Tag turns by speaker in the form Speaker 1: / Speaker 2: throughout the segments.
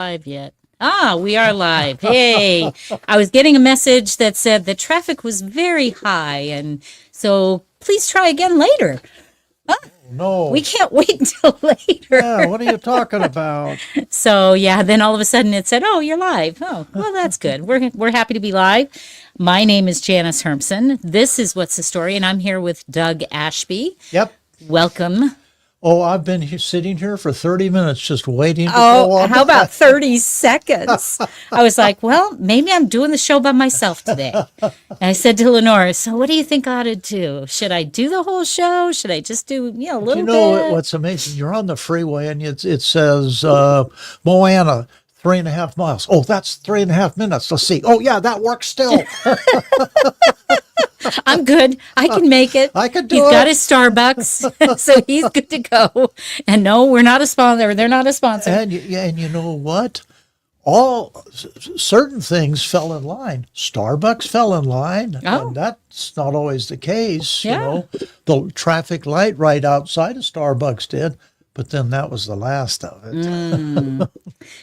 Speaker 1: Live yet. Ah, we are live. Hey, I was getting a message that said the traffic was very high, and so please try again later. We
Speaker 2: No.
Speaker 1: can't wait until
Speaker 2: Yeah,
Speaker 1: later.
Speaker 2: what are you talking about?
Speaker 1: So yeah, then all of a sudden it said, "Oh, you're live." Oh, well, that's good. We're happy to be live. My name is Janice Hermson. This is What's the Story, and I'm here with Doug Ashby.
Speaker 2: Yep.
Speaker 1: Welcome.
Speaker 2: Oh, I've been sitting here for 30 minutes just waiting to
Speaker 1: Oh,
Speaker 2: go on.
Speaker 1: how about 30 seconds? I was like, well, maybe I'm doing the show by myself today. And I said to Lenore, so what do you think I ought to do? Should I do the whole show? Should I just do, a
Speaker 2: Do
Speaker 1: little
Speaker 2: you know
Speaker 1: bit?
Speaker 2: what's amazing? You're on the freeway and it says Moana, 3.5 miles. Oh, that's 3.5 minutes. Let's see. Oh, yeah, that works still.
Speaker 1: I'm good. I can make it.
Speaker 2: I could do
Speaker 1: He's
Speaker 2: it.
Speaker 1: got his Starbucks, so he's good to go. And no, we're not a sponsor. They're not a sponsor.
Speaker 2: And you know what? All certain things fell in line. Starbucks fell in line,
Speaker 1: Oh.
Speaker 2: and that's not always the case.
Speaker 1: Yeah.
Speaker 2: You know, the traffic light right outside of Starbucks did, but then that was the last of it.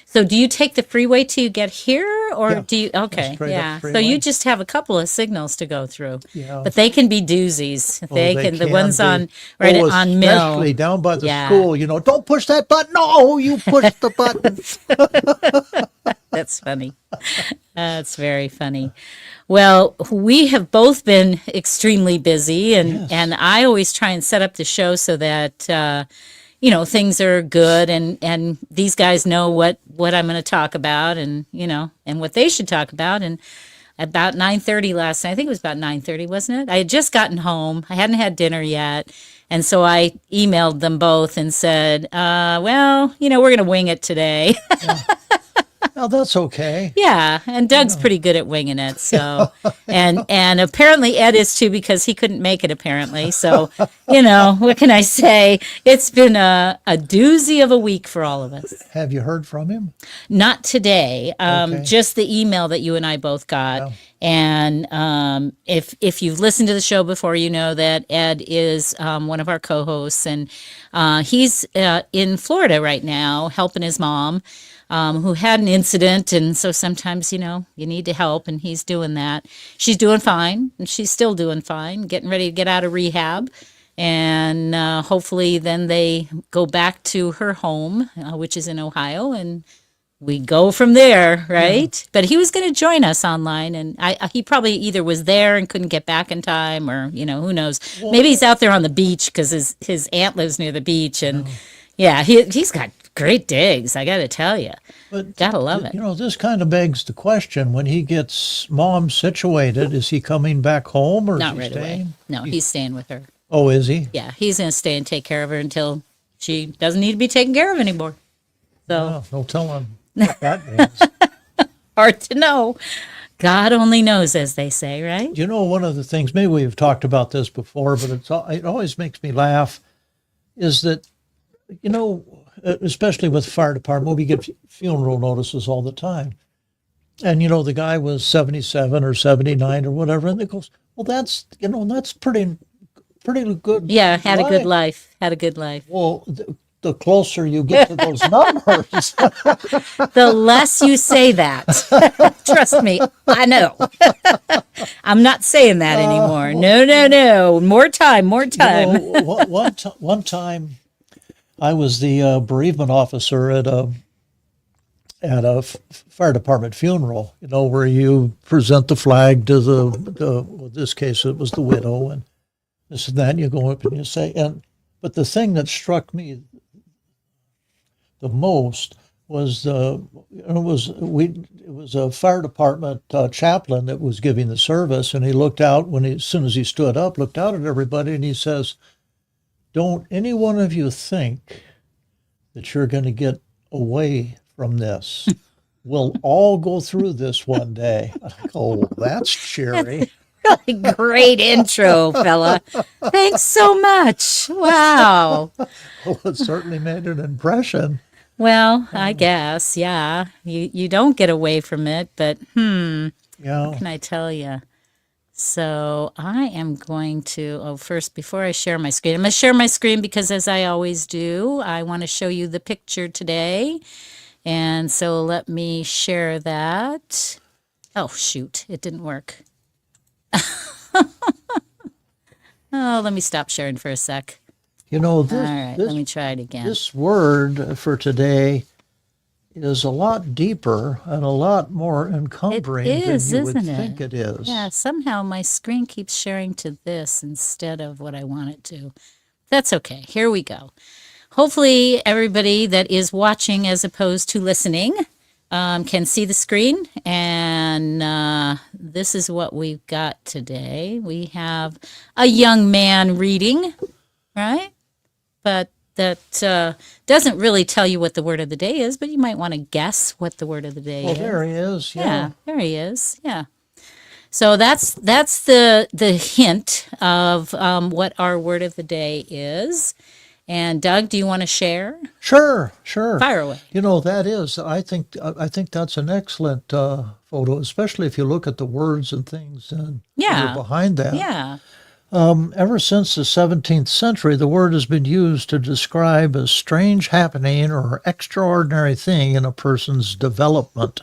Speaker 1: So do you take the freeway till you get here, or
Speaker 2: Yeah,
Speaker 1: do you? Okay,
Speaker 2: straight up
Speaker 1: yeah. So
Speaker 2: freeway.
Speaker 1: you just have a couple of signals to go through.
Speaker 2: Yeah.
Speaker 1: But they can be doozies. They
Speaker 2: They
Speaker 1: can. The
Speaker 2: can
Speaker 1: ones
Speaker 2: be.
Speaker 1: on right
Speaker 2: Oh,
Speaker 1: on Mill.
Speaker 2: especially down by the
Speaker 1: Yeah.
Speaker 2: school. You know, don't push that button. No, you push the button.
Speaker 1: That's funny. That's very funny. Well, we have both been extremely busy, and
Speaker 2: Yes.
Speaker 1: I always try and set up the show so that things are good, and these guys know what I'm going to talk about, and and what they should talk about. And about 9:30 last night, I think it was about 9:30, wasn't it? I had just gotten home. I hadn't had dinner yet. And so I emailed them both and said, well, we're going to wing it today.
Speaker 2: Well, that's okay.
Speaker 1: Yeah, and Doug's pretty good at winging it. So, and apparently Ed is too, because he couldn't make it apparently. So, what can I say? It's been a doozy of a week for all of us.
Speaker 2: Have you heard from him?
Speaker 1: Not today.
Speaker 2: Okay.
Speaker 1: Just the email that you and I both got.
Speaker 2: Yeah.
Speaker 1: And if you've listened to the show before, you know that Ed is one of our co-hosts, and he's in Florida right now helping his mom. Who had an incident, and so sometimes you need to help, and he's doing that. She's doing fine, and she's still doing fine, getting ready to get out of rehab, and hopefully then they go back to her home, which is in Ohio, and we go from there, right? But he was going to join us online, and he probably either was there and couldn't get back in time, or who knows? Maybe he's out there on the beach because his aunt lives near the beach, and yeah, he's got great digs, I got to tell you.
Speaker 2: But
Speaker 1: Gotta love it.
Speaker 2: This kind of begs the question: when he gets mom situated, is he coming back home or
Speaker 1: Not
Speaker 2: is he
Speaker 1: right
Speaker 2: staying?
Speaker 1: away. No, he's staying with her.
Speaker 2: Oh, is he?
Speaker 1: Yeah, he's going to stay and take care of her until she doesn't need to be taken care of anymore. So
Speaker 2: Oh, no telling what that means.
Speaker 1: hard to know. God only knows, as they say, right?
Speaker 2: One of the things, maybe we've talked about this before, but it always makes me laugh, is that, especially with the fire department, we get funeral notices all the time. And, the guy was 77 or 79 or whatever, and it goes, well, that's pretty good.
Speaker 1: Yeah, had a good
Speaker 2: life.
Speaker 1: life. Had a good life.
Speaker 2: Well, the closer you get to those numbers.
Speaker 1: The less you say that, trust me, I know. I'm not saying that anymore. No. More time.
Speaker 2: One time, I was the bereavement officer at a fire department funeral. Where you present the flag to in this case it was the widow, and this and that. And you go up and you say, but the thing that struck me the most was it was a fire department chaplain that was giving the service, and he looked out as soon as he stood up, looked out at everybody, and he says, "Don't any one of you think that you're going to get away from this. We'll all go through this one day." I go, "Oh, that's cheery."
Speaker 1: Really great intro, fella. Thanks so much. Wow.
Speaker 2: Well, it certainly made an impression.
Speaker 1: Well, I guess, yeah. You don't get away from it, but
Speaker 2: Yeah.
Speaker 1: can I tell you? So I am going to, first, before I share my screen, I'm going to share my screen because, as I always do, I want to show you the picture today. And so let me share that. Oh, shoot, it didn't work. Oh, let me stop sharing for a sec.
Speaker 2: You know,
Speaker 1: All right, let me try it again.
Speaker 2: this word for today is a lot deeper and a lot more
Speaker 1: It
Speaker 2: encumbering
Speaker 1: is,
Speaker 2: than you would
Speaker 1: isn't
Speaker 2: think
Speaker 1: it?
Speaker 2: it is.
Speaker 1: Yeah, somehow my screen keeps sharing to this instead of what I want it to. That's okay. Here we go. Hopefully, everybody that is watching as opposed to listening can see the screen. And this is what we've got today. We have a young man reading, right? But that doesn't really tell you what the word of the day is, but you might want to guess what the word of the day
Speaker 2: Well,
Speaker 1: is.
Speaker 2: there he is.
Speaker 1: Yeah, there he is. Yeah. So that's the hint of what our word of the day is. And Doug, do you want to share?
Speaker 2: Sure, sure.
Speaker 1: Fire away.
Speaker 2: You know, I think that's an excellent photo, especially if you look at the words and things that
Speaker 1: Yeah.
Speaker 2: are behind that.
Speaker 1: Yeah.
Speaker 2: Ever since the 17th century, the word has been used to describe a strange happening or extraordinary thing in a person's development.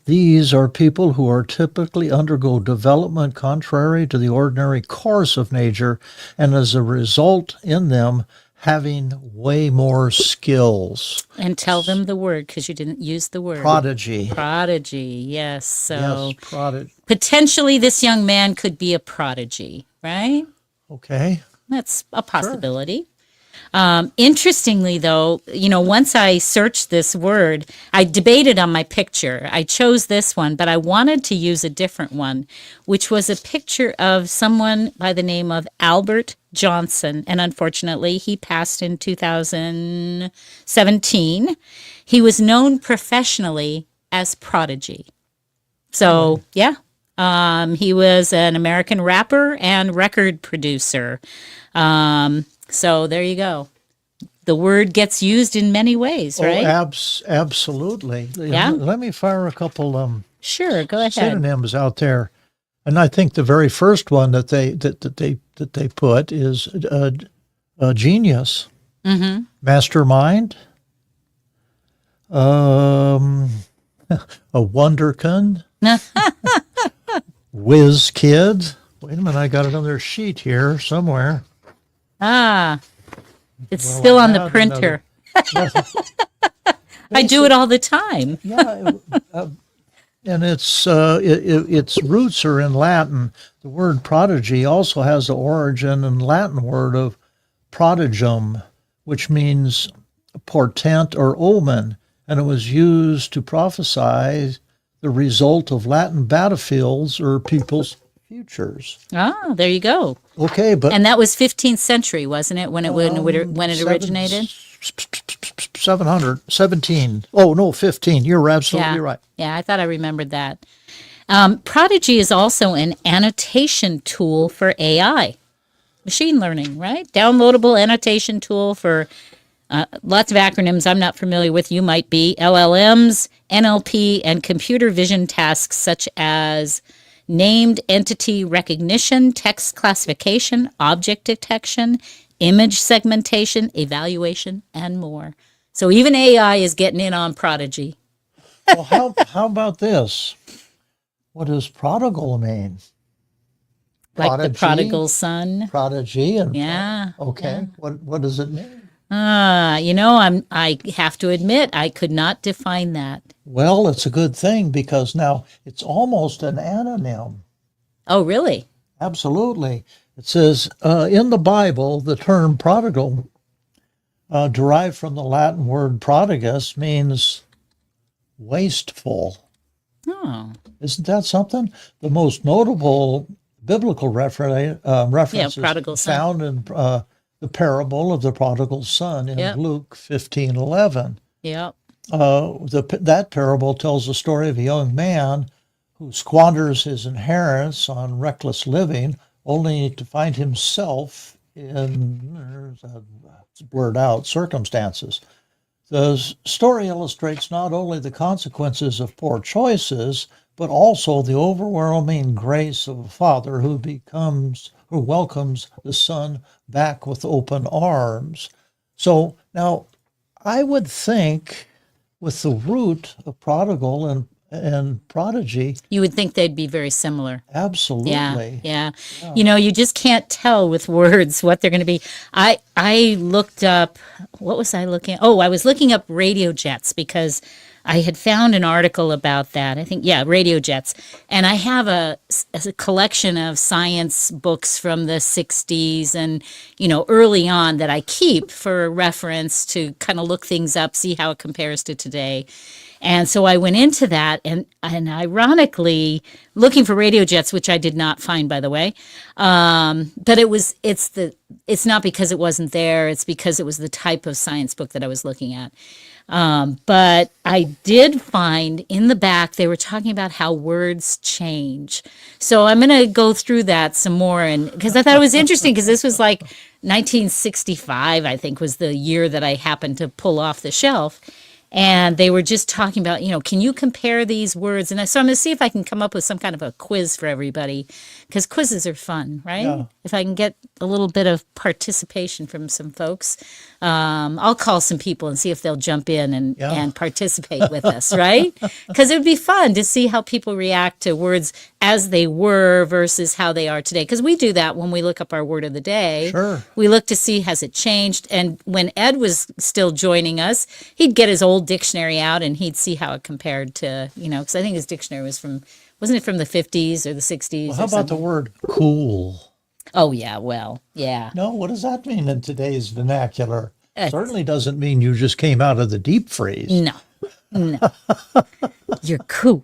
Speaker 2: These are people who are typically undergo development contrary to the ordinary course of nature, and as a result in them having way more skills.
Speaker 1: And tell them the word because you didn't use the word.
Speaker 2: Prodigy.
Speaker 1: Prodigy. Yes. So
Speaker 2: Yes, prodigy.
Speaker 1: potentially this young man could be a prodigy, right?
Speaker 2: Okay.
Speaker 1: That's a possibility. Interestingly, though, once I searched this word, I debated on my picture. I chose this one, but I wanted to use a different one, which was a picture of someone by the name of Albert Johnson. And unfortunately, he passed in 2017. He was known professionally as Prodigy. So, yeah. He was an American rapper and record producer. So there you go. The word gets used in many ways, right?
Speaker 2: Oh, absolutely.
Speaker 1: Yeah.
Speaker 2: Let me fire a couple
Speaker 1: Sure, go ahead.
Speaker 2: synonyms out there, and I think the very first one that they put is genius, mastermind, a wonderkin, whiz kid. Wait a minute, I got it on their sheet here somewhere.
Speaker 1: It's still on the printer. I do it all the time.
Speaker 2: Yeah, and its roots are in Latin. The word prodigy also has the origin in Latin word of prodigum, which means portent or omen, and it was used to prophesy the result of Latin battlefields or people's futures.
Speaker 1: Ah, there you go.
Speaker 2: Okay, but
Speaker 1: And that was 15th century, wasn't it, when it originated?
Speaker 2: 717. Oh, no, 15. You're absolutely right.
Speaker 1: Yeah, I thought I remembered that. Prodigy is also an annotation tool for AI, machine learning, right? Downloadable annotation tool for lots of acronyms I'm not familiar with. You might be LLMs, NLP, and computer vision tasks such as named entity recognition, text classification, object detection, image segmentation, evaluation, and more. So even AI is getting in on Prodigy.
Speaker 2: Well, how about this? What does prodigal mean?
Speaker 1: Like the prodigal son.
Speaker 2: Prodigy and
Speaker 1: Yeah.
Speaker 2: okay.
Speaker 1: Yeah.
Speaker 2: What does it mean?
Speaker 1: I have to admit I could not define that.
Speaker 2: Well, it's a good thing because now it's almost an anonym.
Speaker 1: Oh, really?
Speaker 2: Absolutely. It says in the Bible, the term prodigal, derived from the Latin word prodigus, means wasteful.
Speaker 1: Oh.
Speaker 2: Isn't that something? The most notable biblical references
Speaker 1: prodigal son.
Speaker 2: found in the parable of the prodigal son in Luke 15:11.
Speaker 1: Yep.
Speaker 2: That parable tells the story of a young man who squanders his inheritance on reckless living, only to find himself in blurred out circumstances. The story illustrates not only the consequences of poor choices, but also the overwhelming grace of a father who welcomes the son back with open arms. So now I would think with the root of prodigal and prodigy,
Speaker 1: You would think they'd be very similar. Yeah,
Speaker 2: absolutely.
Speaker 1: yeah. You know, you just can't tell with words what they're going to be. I looked up, what was I looking at? Oh, I was looking up radio jets because I had found an article about that. I think, yeah, radio jets. And I have a collection of science books from the 60s and, you know, early on that I keep for reference to kind of look things up, see how it compares to today. And so I went into that, and ironically, looking for radio jets, which I did not find, by the way. But it's not because it wasn't there; it's because it was the type of science book that I was looking at. But I did find in the back they were talking about how words change. So I'm going to go through that some more, and because I thought it was interesting, because this was like 1965, I think, was the year that I happened to pull off the shelf. And they were just talking about, you know, can you compare these words? And so I'm going to see if I can come up with some kind of a quiz for everybody, because quizzes are fun, right?
Speaker 2: Yeah.
Speaker 1: If I can get a little bit of participation from some folks, I'll call some people and see if they'll jump in and participate with us, right? Because it would be fun to see how people react to words as they were versus how they are today. Because we do that when we look up our word of the day.
Speaker 2: Sure.
Speaker 1: We look to see, has it changed? And when Ed was still joining us, he'd get his old dictionary out and he'd see how it compared to, you know, because I think his dictionary was wasn't it from the 50s or the 60s?
Speaker 2: Well, how about the word cool?
Speaker 1: Oh, yeah, well, yeah.
Speaker 2: No, what does that mean in today's vernacular?
Speaker 1: It's-
Speaker 2: Certainly doesn't mean you just came out of the deep freeze.
Speaker 1: No, you're cool.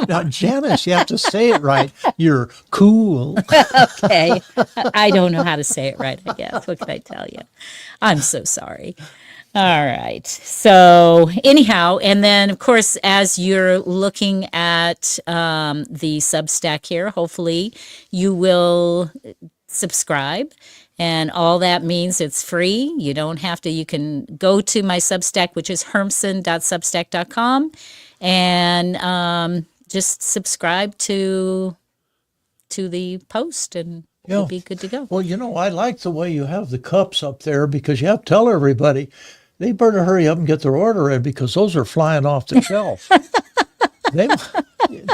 Speaker 2: Now, Janice, you have to say it right. You're cool.
Speaker 1: Okay. I don't know how to say it right, I guess. What can I tell you? I'm so sorry. All right. So anyhow, and then of course, as you're looking at the Substack here, hopefully you will subscribe. And all that means it's free. You don't have to, you can go to my Substack, which is hermson.substack.com, and just subscribe to the post, and you'll be good to go.
Speaker 2: Well, you know, I like the way you have the cups up there, because you have to tell everybody they better hurry up and get their order in, because those are flying off the shelf.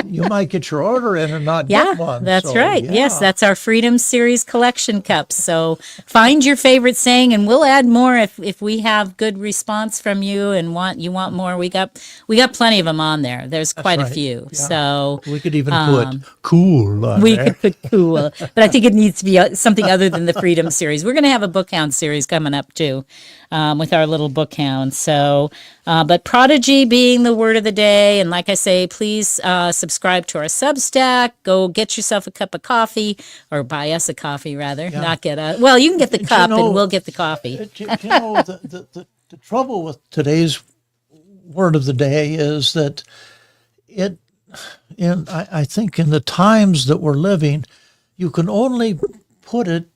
Speaker 2: You might get your order in and not get one.
Speaker 1: That's
Speaker 2: So,
Speaker 1: right.
Speaker 2: yeah.
Speaker 1: Yes, that's our Freedom Series collection cups. So find your favorite saying, and we'll add more if we have good response from you and you want more. We got plenty of them on there. There's quite a
Speaker 2: right.
Speaker 1: few.
Speaker 2: Yeah.
Speaker 1: So
Speaker 2: We could even put cool on
Speaker 1: we
Speaker 2: there.
Speaker 1: could put cool, but I think it needs to be something other than the Freedom Series. We're going to have a Book Hound series coming up too, with our little Book Hound. So, but Prodigy being the word of the day, and like I say, please subscribe to our Substack. Go get yourself a cup of coffee, or buy us a coffee rather. Not get a. Well, you can get the cup, and we'll get the coffee.
Speaker 2: You know, the trouble with today's word of the day is that I think in the times that we're living, you can only put it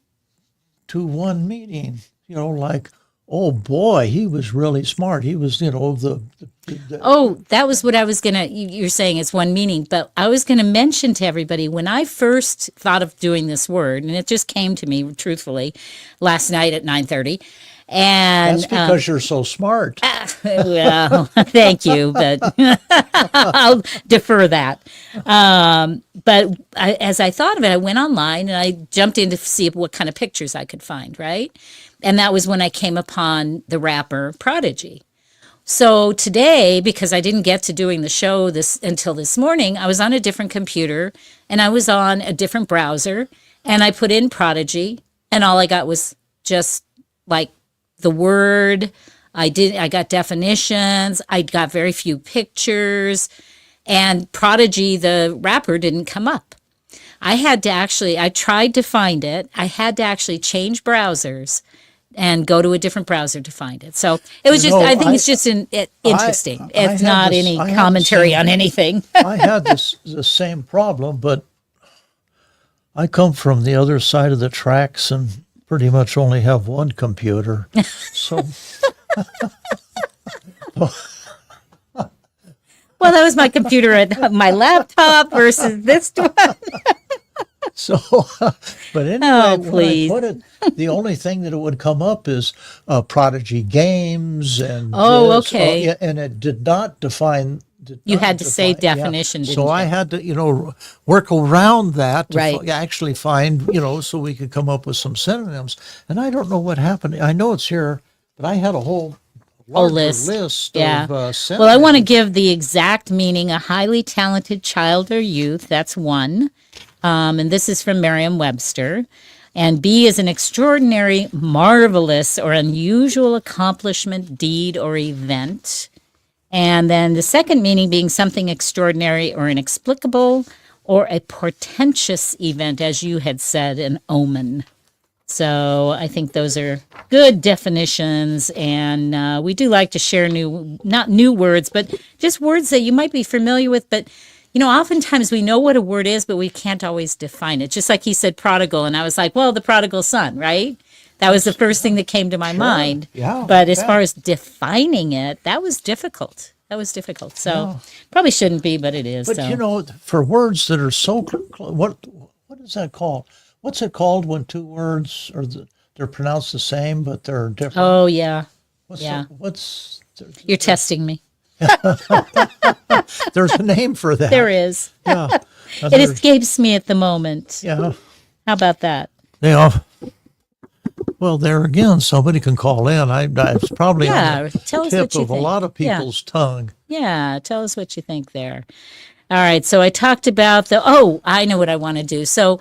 Speaker 2: to one meaning. You know, like, oh boy, he was really smart. He was, you know,
Speaker 1: Oh, that was what I was going to, you're saying it's one meaning, but I was going to mention to everybody when I first thought of doing this word, and it just came to me truthfully last night at 9:30. And
Speaker 2: that's because you're so smart.
Speaker 1: well, thank you, but I'll defer that. But as I thought of it, I went online and I jumped in to see what kind of pictures I could find, right? And that was when I came upon the rapper Prodigy. So today, because I didn't get to doing the show until this morning, I was on a different computer and I was on a different browser, and I put in Prodigy, and all I got was just like the word. I got definitions. I got very few pictures, and Prodigy, the rapper, didn't come up. I tried to find it. I had to actually change browsers and go to a different browser to find it. So it was I think it's just interesting. It's not any commentary on anything.
Speaker 2: I had the same problem, but I come from the other side of the tracks and pretty much only have one computer. So,
Speaker 1: well, that was my computer at my laptop versus this one.
Speaker 2: So, but anyway,
Speaker 1: Oh,
Speaker 2: when I
Speaker 1: please.
Speaker 2: put it, the only thing that it would come up is Prodigy Games and
Speaker 1: Oh,
Speaker 2: this.
Speaker 1: okay.
Speaker 2: Yeah, and it did not define.
Speaker 1: You had to say definition,
Speaker 2: So
Speaker 1: didn't
Speaker 2: I
Speaker 1: you?
Speaker 2: had to, work around that to
Speaker 1: Right.
Speaker 2: actually find, so we could come up with some synonyms. And I don't know what happened. I know it's here, but I had a whole larger list
Speaker 1: Yeah.
Speaker 2: of synonyms.
Speaker 1: Well, I want to give the exact meaning: a highly talented child or youth. That's one. And this is from Merriam-Webster. And B is an extraordinary, marvelous, or unusual accomplishment, deed, or event. And then the second meaning being something extraordinary or inexplicable, or a portentous event, as you had said, an omen. So I think those are good definitions, and we do like to share not new words, but just words that you might be familiar with. But, oftentimes we know what a word is, but we can't always define it. Just like he said prodigal, and I was like, well, the prodigal son, right? That was the first thing that came to my mind.
Speaker 2: Yeah,
Speaker 1: But as
Speaker 2: yeah.
Speaker 1: far as defining it, that was difficult. So probably shouldn't be, but it is.
Speaker 2: But
Speaker 1: So.
Speaker 2: for words that are so, what is that called? What's it called when two words they're pronounced the same but they're different?
Speaker 1: Oh, yeah.
Speaker 2: What's
Speaker 1: yeah. You're
Speaker 2: the,
Speaker 1: testing me.
Speaker 2: there's a name for that.
Speaker 1: There is.
Speaker 2: Yeah.
Speaker 1: It escapes me at the moment.
Speaker 2: Yeah.
Speaker 1: How about that?
Speaker 2: Yeah. Well, there again, somebody can call in. It's probably on the
Speaker 1: tell us
Speaker 2: tip
Speaker 1: what you
Speaker 2: of
Speaker 1: think.
Speaker 2: a lot of people's tongue.
Speaker 1: Yeah, tell us what you think there. All right, so I talked about I know what I want to do. So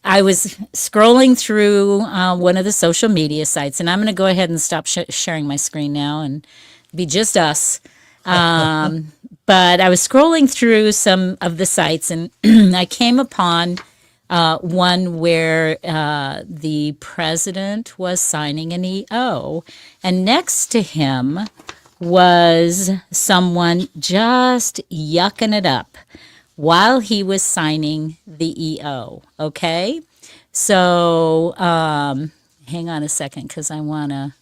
Speaker 1: I was scrolling through one of the social media sites, and I'm going to go ahead and stop sharing my screen now and be just us. But I was scrolling through some of the sites, and I came upon one where the president was signing an EO, and next to him was someone just yucking it up while he was signing the EO. Okay, so hang on a second, because I want to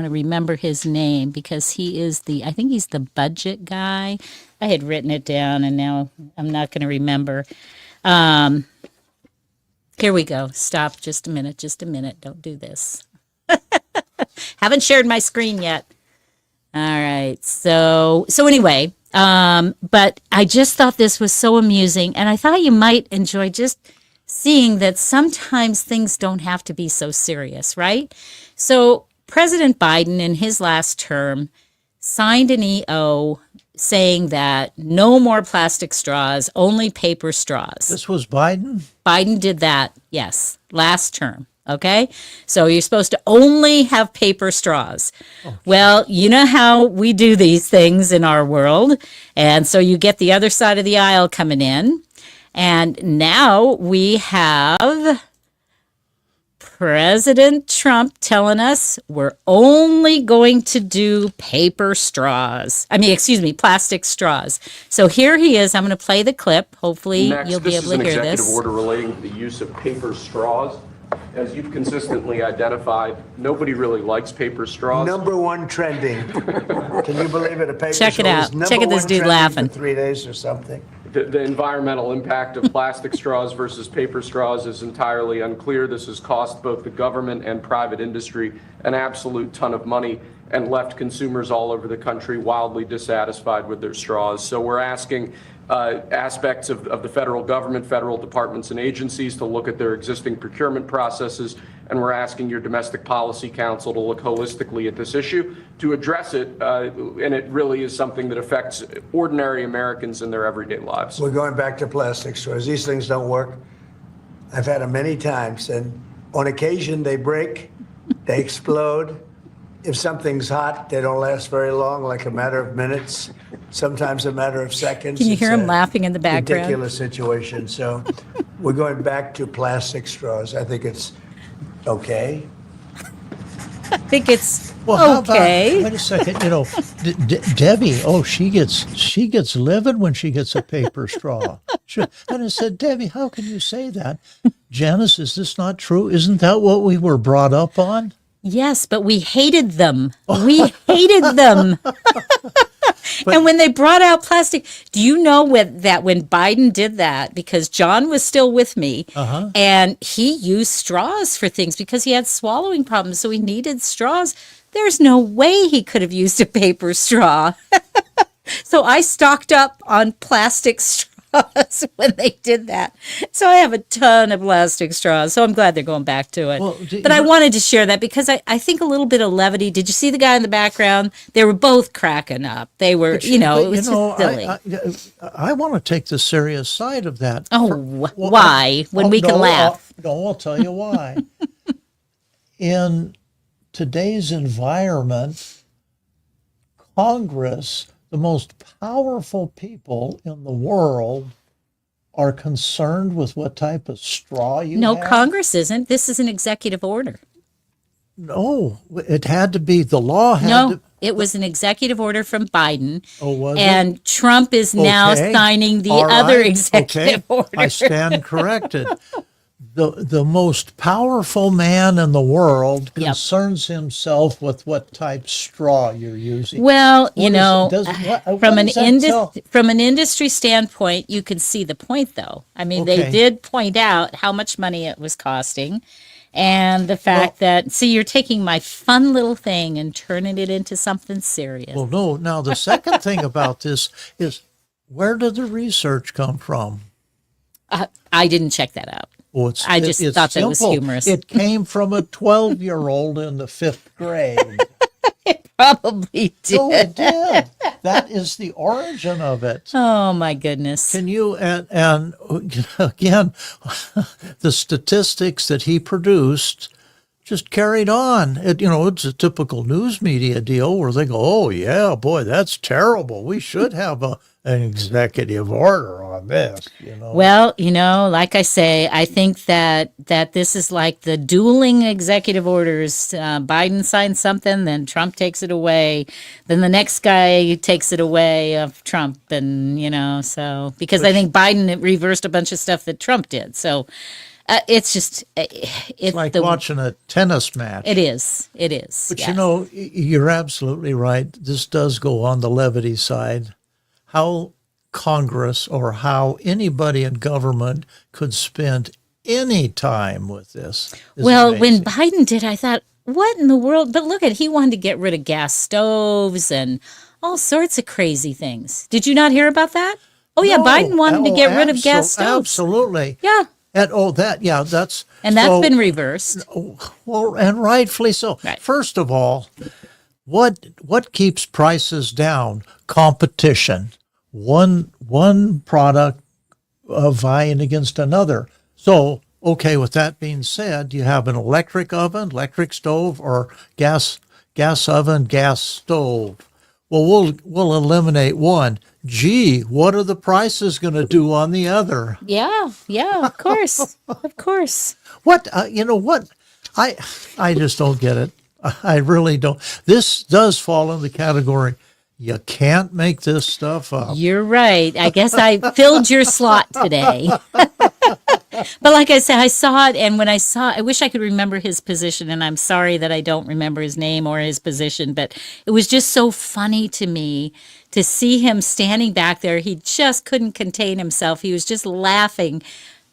Speaker 1: remember his name, because I think he's the budget guy. I had written it down and now I'm not going to remember. Here we go. Stop. Just a minute. Don't do this. Haven't shared my screen yet. All right. So anyway, but I just thought this was so amusing, and I thought you might enjoy just seeing that sometimes things don't have to be so serious, right? So President Biden, in his last term, signed an EO saying that no more plastic straws, only paper straws.
Speaker 2: This was Biden?
Speaker 1: Biden did that, yes, last term. Okay, so you're supposed to only have paper straws. Well, you know how we do these things in our world. And so you get the other side of the aisle coming in. And now we have President Trump telling us we're only going to do plastic straws. So here he is. I'm going to play the clip. Hopefully you'll be able to hear
Speaker 3: This is an executive
Speaker 1: this.
Speaker 3: order relating to the use of paper straws. As you've consistently identified, nobody really likes paper straws.
Speaker 4: Number one trending. Can you believe it? A paper
Speaker 1: Check it
Speaker 4: straw
Speaker 1: out.
Speaker 4: is number
Speaker 1: Check out this
Speaker 4: one
Speaker 1: dude
Speaker 4: trending
Speaker 1: laughing.
Speaker 4: for 3 days or something.
Speaker 3: The environmental impact of plastic straws versus paper straws is entirely unclear. This has cost both the government and private industry an absolute ton of money and left consumers all over the country wildly dissatisfied with their straws. So we're asking aspects of the federal government, federal departments and agencies to look at their existing procurement processes, and we're asking your Domestic Policy Council to look holistically at this issue to address it, and it really is something that affects ordinary Americans in their everyday lives.
Speaker 4: We're going back to plastic straws. These things don't work. I've had them many times, and on occasion they break, they explode. If something's hot, they don't last very long, like a matter of minutes, sometimes a matter of seconds.
Speaker 1: Can you hear
Speaker 4: It's
Speaker 1: him
Speaker 4: a
Speaker 1: laughing in the background?
Speaker 4: ridiculous situation. So we're going back to plastic straws. I think it's okay.
Speaker 1: I think it's
Speaker 2: How
Speaker 1: okay.
Speaker 2: about, wait a second, Debbie, she gets livid when she gets a paper straw. And I said, Debbie, how can you say that? Janice, is this not true? Isn't that what we were brought up on?
Speaker 1: Yes, but we hated them. We hated them. And when they brought out plastic, do you know that when Biden did that, because John was still with me, and he used straws for things because he had swallowing problems, so he needed straws. There's no way he could have used a paper straw. So I stocked up on plastic straws when they did that. So I have a ton of plastic straws. So I'm glad they're going back to it.
Speaker 2: Well,
Speaker 1: but I wanted to share that because I think a little bit of levity. Did you see the guy in the background? They were both cracking up. They were, it was just silly.
Speaker 2: I want to take the serious side of that.
Speaker 1: Why? When we can laugh.
Speaker 2: I'll tell you why. In today's environment, Congress, the most powerful people in the world, are concerned with what type of straw you
Speaker 1: No,
Speaker 2: have?
Speaker 1: Congress isn't. This is an executive order.
Speaker 2: No, it had to be, the law had
Speaker 1: No,
Speaker 2: to.
Speaker 1: it was an executive order from Biden.
Speaker 2: Oh, was it?
Speaker 1: And Trump is now
Speaker 2: Okay.
Speaker 1: signing the
Speaker 2: All
Speaker 1: other
Speaker 2: right.
Speaker 1: executive order.
Speaker 2: I stand corrected. The most powerful man in the world
Speaker 1: Yep.
Speaker 2: concerns himself with what type straw you're using.
Speaker 1: Well,
Speaker 2: what does that tell?
Speaker 1: from an industry standpoint, you can see the point, though. I mean, they
Speaker 2: Okay.
Speaker 1: did point out how much money it was costing, and the fact that you're taking my fun little thing and turning it into something serious.
Speaker 2: Well, no. Now, the second thing about this is, where did the research come from?
Speaker 1: I didn't check that out.
Speaker 2: Well,
Speaker 1: I just
Speaker 2: it's
Speaker 1: thought that was
Speaker 2: simple.
Speaker 1: humorous.
Speaker 2: It came from a 12-year-old in the 5th grade.
Speaker 1: Probably did.
Speaker 2: No, it did. That is the origin of it.
Speaker 1: Oh my goodness.
Speaker 2: Can you, and again, the statistics that he produced just carried on. It's a typical news media deal where they go, oh, yeah, boy, that's terrible. We should have an executive order on this,
Speaker 1: Well, like I say, I think that this is like the dueling executive orders. Biden signs something, then Trump takes it away. Then the next guy takes it away of Trump. And, because I think Biden reversed a bunch of stuff that Trump did. So it's just, it's
Speaker 2: like watching a tennis match.
Speaker 1: It is. It is.
Speaker 2: But
Speaker 1: yes.
Speaker 2: you're absolutely right. This does go on the levity side. How Congress or how anybody in government could spend any time with this is
Speaker 1: Well,
Speaker 2: amazing.
Speaker 1: when Biden did, I thought, what in the world? But look he wanted to get rid of gas stoves and all sorts of crazy things. Did you not hear about that? Oh, yeah, Biden wanted to get rid of gas stoves.
Speaker 2: Absolutely.
Speaker 1: Yeah.
Speaker 2: And that's
Speaker 1: been reversed.
Speaker 2: Well, and rightfully so.
Speaker 1: Right.
Speaker 2: First of all, what keeps prices down? Competition. One product vying against another. So, okay, with that being said, you have an electric oven, electric stove, or gas oven, gas stove. Well, we'll eliminate one. Gee, what are the prices going to do on the other?
Speaker 1: Yeah, of course. Of course.
Speaker 2: What I just don't get it. I really don't. This does fall in the category, you can't make this stuff up.
Speaker 1: You're right. I guess I filled your slot today. But like I said, I saw it, and when I wish I could remember his position, and I'm sorry that I don't remember his name or his position, but it was just so funny to me to see him standing back there. He just couldn't contain himself. He was just laughing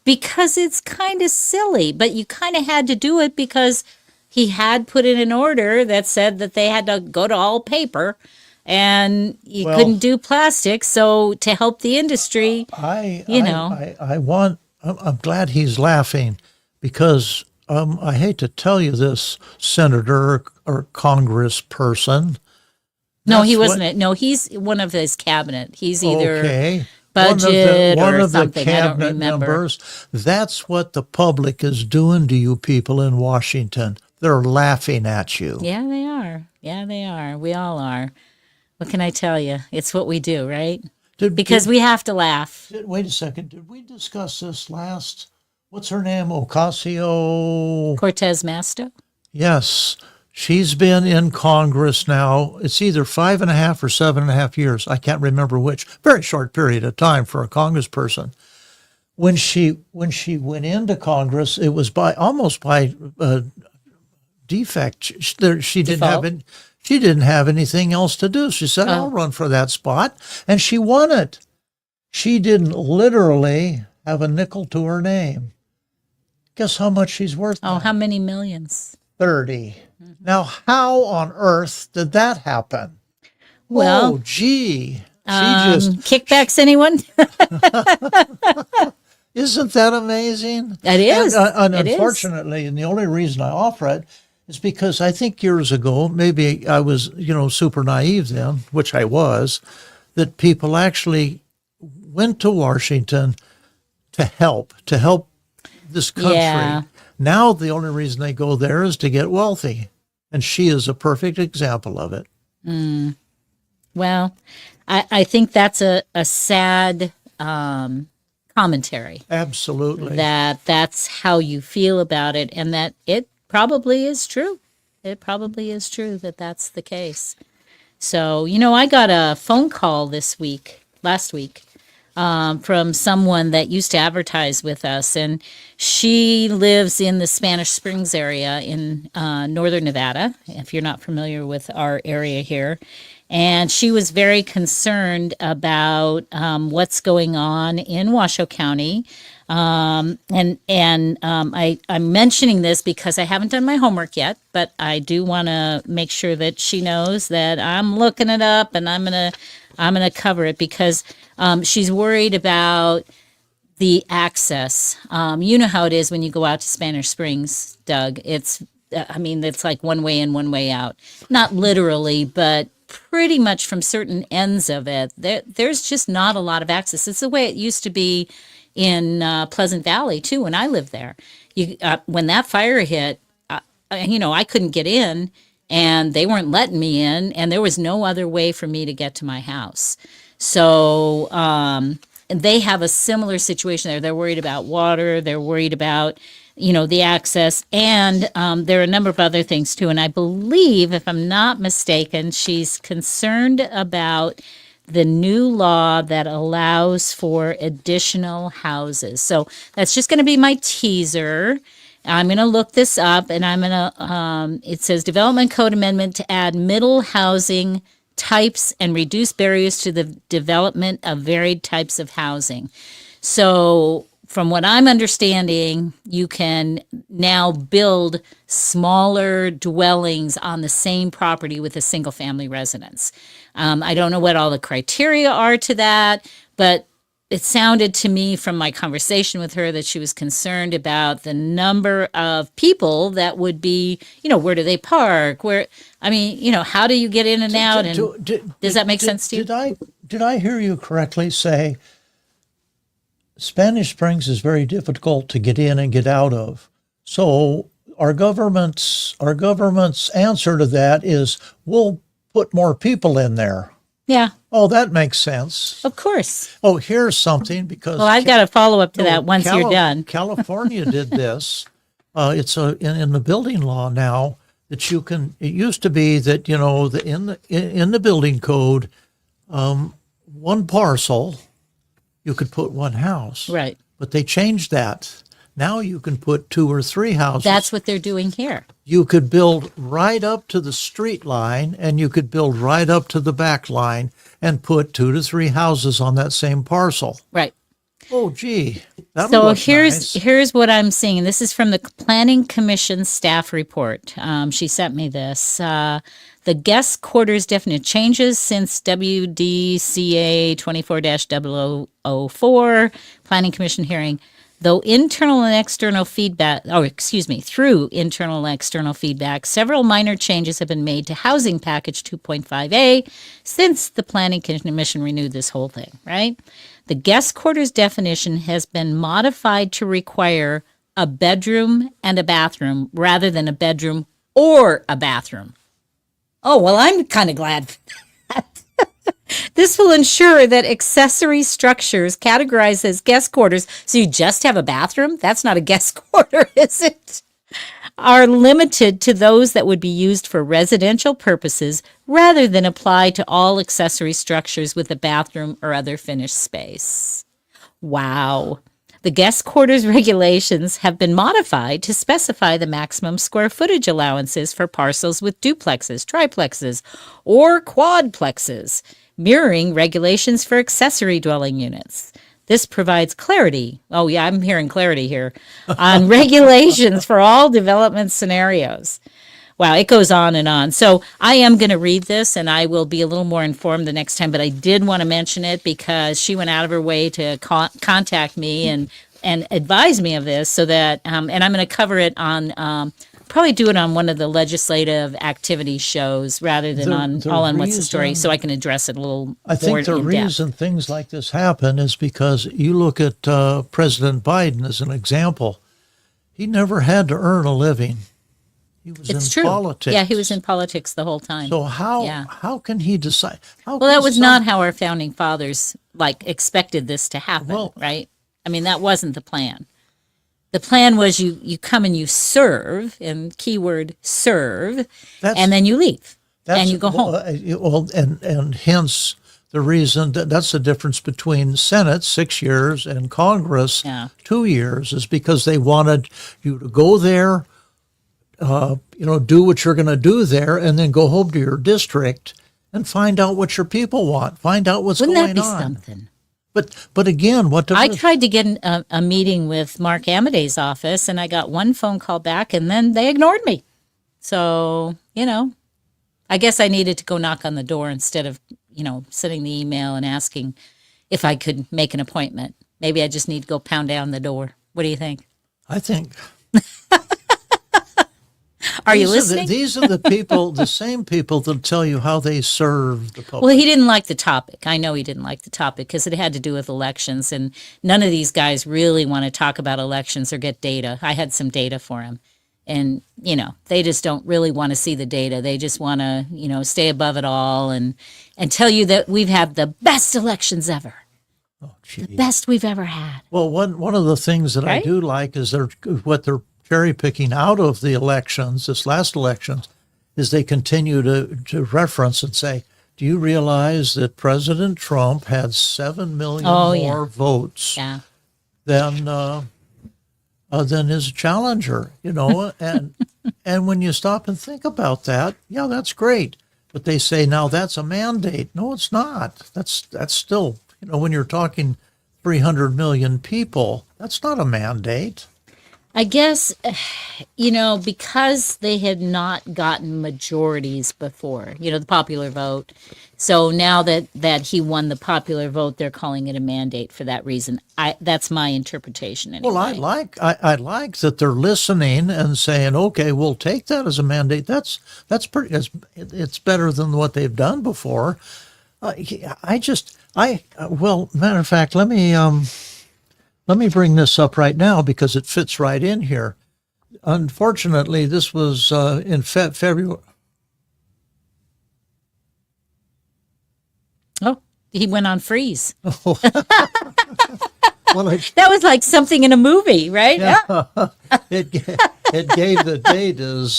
Speaker 1: because it's kind of silly, but you kind of had to do it because he had put in an order that said that they had to go to all paper. And you couldn't do plastic, so to help the industry,
Speaker 2: I'm glad he's laughing because I hate to tell you this, Senator or Congressperson.
Speaker 1: No, he wasn't. No, he's one of his cabinet. He's either budget
Speaker 2: one
Speaker 1: or
Speaker 2: of the
Speaker 1: something. I don't
Speaker 2: cabinet
Speaker 1: remember.
Speaker 2: members. That's what the public is doing to you people in Washington. They're laughing at you.
Speaker 1: Yeah, they are. Yeah, they are. We all are. What can I tell you? It's what we do, right? Because we have to laugh.
Speaker 2: Wait a second. Did we discuss this last? What's her name? Ocasio?
Speaker 1: Cortez Masto?
Speaker 2: Yes. She's been in Congress now. It's either 5.5 or 7.5 years. I can't remember which. Very short period of time for a congressperson. When she went into Congress, it was almost by defect. She didn't have it. She didn't have anything else to do. She said, I'll run for that spot. And she won it. She didn't literally have a nickel to her name. Guess how much she's worth
Speaker 1: Oh,
Speaker 2: now?
Speaker 1: how many millions?
Speaker 2: 30. Now, how on earth did that happen?
Speaker 1: Well,
Speaker 2: oh, gee. She just,
Speaker 1: kickbacks, anyone?
Speaker 2: isn't that amazing?
Speaker 1: It is.
Speaker 2: And
Speaker 1: It is.
Speaker 2: unfortunately, and the only reason I offer it is because I think years ago, maybe I was, super naive then, which I was, that people actually went to Washington to help this country.
Speaker 1: Yeah.
Speaker 2: Now the only reason they go there is to get wealthy. And she is a perfect example of it.
Speaker 1: Well, I think that's a sad commentary.
Speaker 2: Absolutely.
Speaker 1: That's how you feel about it, and that it probably is true. It probably is true that that's the case. So, I got a phone call last week, from someone that used to advertise with us, and she lives in the Spanish Springs area in northern Nevada, if you're not familiar with our area here. And she was very concerned about what's going on in Washoe County. I'm mentioning this because I haven't done my homework yet, but I do want to make sure that she knows that I'm looking it up, and I'm gonna cover it because she's worried about the access. You know how it is when you go out to Spanish Springs, Doug. It's like one way in, one way out. Not literally, but pretty much from certain ends of it. There's just not a lot of access. It's the way it used to be in Pleasant Valley, too, when I lived there. When that fire hit, I couldn't get in, and they weren't letting me in, and there was no other way for me to get to my house. So they have a similar situation there. They're worried about water. They're worried about, the access. And there are a number of other things, too. And I believe, if I'm not mistaken, she's concerned about the new law that allows for additional houses. So that's just going to be my teaser. I'm going to look this up, and I'm going to, it says Development Code Amendment to add middle housing types and reduce barriers to the development of varied types of housing. So from what I'm understanding, you can now build smaller dwellings on the same property with a single family residence. I don't know what all the criteria are to that, but it sounded to me from my conversation with her that she was concerned about the number of people that would be, where do they park? How do you get in and out? And does that make sense to you?
Speaker 2: Did I hear you correctly say Spanish Springs is very difficult to get in and get out of? So our government's answer to that is we'll put more people in there.
Speaker 1: Yeah.
Speaker 2: Oh, that makes sense.
Speaker 1: Of course.
Speaker 2: Oh, here's something because.
Speaker 1: Well, I've got a follow up to that once you're done.
Speaker 2: California did this. It's in the building law now that you can. It used to be that in the building code, one parcel, you could put one house.
Speaker 1: Right.
Speaker 2: But they changed that. Now you can put 2 or 3 houses.
Speaker 1: That's what they're doing here.
Speaker 2: You could build right up to the street line, and you could build right up to the back line and put 2 to 3 houses on that same parcel.
Speaker 1: Right.
Speaker 2: Oh, gee.
Speaker 1: So here's what I'm seeing. This is from the Planning Commission staff report. She sent me this. The guest quarters definition changes since WDCA 24-004 Planning Commission hearing. Through internal and external feedback, several minor changes have been made to Housing Package 2.5A since the Planning Commission renewed this whole thing, right? The guest quarters definition has been modified to require a bedroom and a bathroom rather than a bedroom or a bathroom. Oh, well, I'm kind of glad for that. This will ensure that accessory structures categorized as guest quarters, so you just have a bathroom? That's not a guest quarter, is it? Are limited to those that would be used for residential purposes rather than apply to all accessory structures with a bathroom or other finished space. Wow. The guest quarters regulations have been modified to specify the maximum square footage allowances for parcels with duplexes, triplexes, or quadplexes, mirroring regulations for accessory dwelling units. This provides clarity. Oh, yeah, I'm hearing clarity here on regulations for all development scenarios. Wow, it goes on and on. So I am going to read this, and I will be a little more informed the next time. But I did want to mention it because she went out of her way to contact me and advise me of this, so that and I'm going to cover it on probably do it on one of the legislative activity shows rather than
Speaker 2: The
Speaker 1: on What's the Story,
Speaker 2: reason-
Speaker 1: so I can address it a little
Speaker 2: I
Speaker 1: more
Speaker 2: think the
Speaker 1: in depth.
Speaker 2: reason things like this happen is because you look at President Biden as an example. He never had to earn a living. He was
Speaker 1: It's
Speaker 2: in
Speaker 1: true.
Speaker 2: politics.
Speaker 1: Yeah, he was in politics the whole time.
Speaker 2: So how
Speaker 1: Yeah.
Speaker 2: how can he decide?
Speaker 1: Well, that was not how our founding fathers expected this to happen,
Speaker 2: Well-
Speaker 1: right? I mean, that wasn't the plan. The plan was you come and you serve, and keyword serve, and then you leave and you go home.
Speaker 2: Well, and hence the reason that's the difference between Senate 6 years and Congress
Speaker 1: Yeah.
Speaker 2: 2 years is because they wanted you to go there, do what you're going to do there, and then go home to your district and find out what your people want, find out what's
Speaker 1: Wouldn't
Speaker 2: going
Speaker 1: that be
Speaker 2: on.
Speaker 1: something?
Speaker 2: But again, what
Speaker 1: I
Speaker 2: difference?
Speaker 1: tried to get a meeting with Mark Amadei's office, and I got one phone call back, and then they ignored me. So, I guess I needed to go knock on the door instead of, sending the email and asking if I could make an appointment. Maybe I just need to go pound down the door. What do you think?
Speaker 2: I think
Speaker 1: Are you
Speaker 2: these
Speaker 1: listening?
Speaker 2: these are the people, the same people that tell you how they serve the public.
Speaker 1: Well, he didn't like the topic. I know he didn't like the topic because it had to do with elections, and none of these guys really want to talk about elections or get data. I had some data for him, and they just don't really want to see the data. They just want to stay above it all and tell you that we've had the best elections ever, the best we've ever had.
Speaker 2: Well, one of the things that I
Speaker 1: Right?
Speaker 2: do like is what they're cherry picking out of the elections, this last elections, is they continue to reference and say, do you realize that President Trump had 7 million
Speaker 1: Oh, yeah.
Speaker 2: more votes
Speaker 1: Yeah.
Speaker 2: than his challenger, and when you stop and think about that, yeah, that's great. But they say now that's a mandate. No, it's not. That's still, when you're talking 300 million people, that's not a mandate.
Speaker 1: I guess, because they had not gotten majorities before, the popular vote. So now that he won the popular vote, they're calling it a mandate for that reason. That's my interpretation anyway.
Speaker 2: Well, I like that they're listening and saying, okay, we'll take that as a mandate. That's pretty. It's better than what they've done before. Well, matter of fact, let me bring this up right now because it fits right in here. Unfortunately, this was in February.
Speaker 1: Oh, he went on freeze.
Speaker 2: Well,
Speaker 1: That was like something in a movie, right? Yeah.
Speaker 2: it gave the date as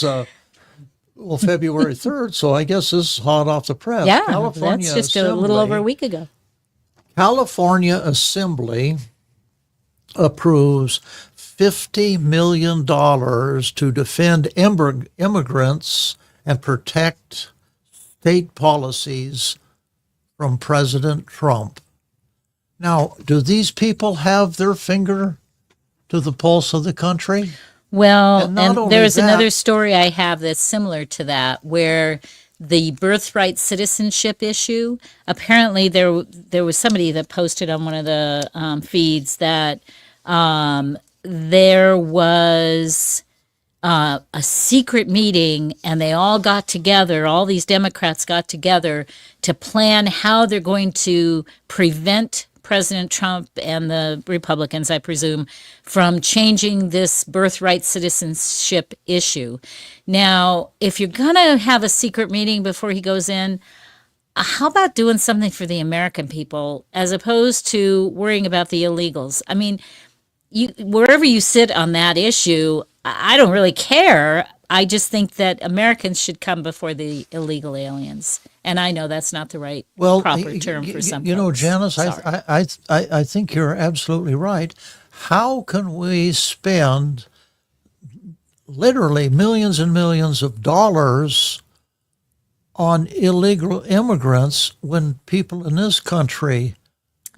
Speaker 2: February 3rd. So I guess this is hot off the press.
Speaker 1: Yeah,
Speaker 2: California
Speaker 1: that's just a little over a
Speaker 2: Assembly-
Speaker 1: week ago.
Speaker 2: California Assembly approves $50 million to defend immigrants and protect state policies from President Trump. Now, do these people have their finger to the pulse of the country?
Speaker 1: Well,
Speaker 2: And not
Speaker 1: and
Speaker 2: only
Speaker 1: there's
Speaker 2: that-
Speaker 1: another story I have that's similar to that, where the birthright citizenship issue, apparently there was somebody that posted on one of the feeds that there was a secret meeting, and they all got together, all these Democrats got together to plan how they're going to prevent President Trump and the Republicans, I presume, from changing this birthright citizenship issue. Now, if you're going to have a secret meeting before he goes in, how about doing something for the American people as opposed to worrying about the illegals? I mean, wherever you sit on that issue, I don't really care. I just think that Americans should come before the illegal aliens. And I know that's not the right proper term for some folks.
Speaker 2: Janice,
Speaker 1: Sorry.
Speaker 2: I think you're absolutely right. how can we spend literally millions and millions of dollars on illegal immigrants when people in this country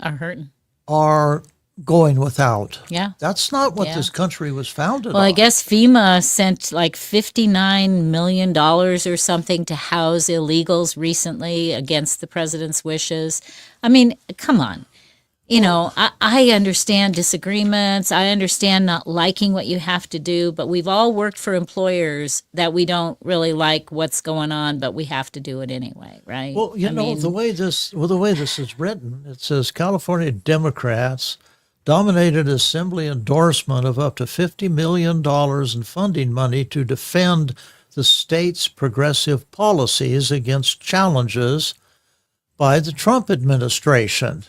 Speaker 1: Are hurting.
Speaker 2: are going without?
Speaker 1: Yeah.
Speaker 2: That's not what
Speaker 1: Yeah.
Speaker 2: this country was founded
Speaker 1: Well,
Speaker 2: on.
Speaker 1: I guess FEMA sent like $59 million or something to house illegals recently against the president's wishes. I mean, come on. You know, I understand disagreements. I understand not liking what you have to do, but we've all worked for employers that we don't really like what's going on, but we have to do it anyway, right?
Speaker 2: Well, you know, the way this is written, it says California Democrats dominated assembly endorsement of up to $50 million in funding money to defend the state's progressive policies against challenges by the Trump administration.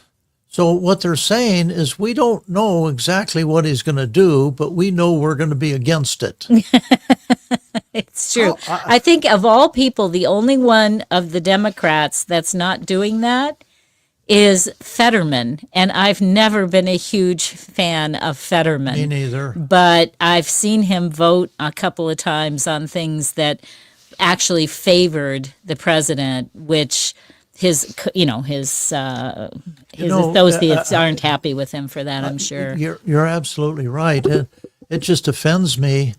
Speaker 2: So what they're saying is we don't know exactly what he's going to do, but we know we're going to be against it.
Speaker 1: It's true. I think of all people, the only one of the Democrats that's not doing that is Fetterman. And I've never been a huge fan of Fetterman.
Speaker 2: Me neither.
Speaker 1: But I've seen him vote a couple of times on things that actually favored the president, which his associates aren't happy with him for that, I'm sure.
Speaker 2: You're absolutely right. It just offends me.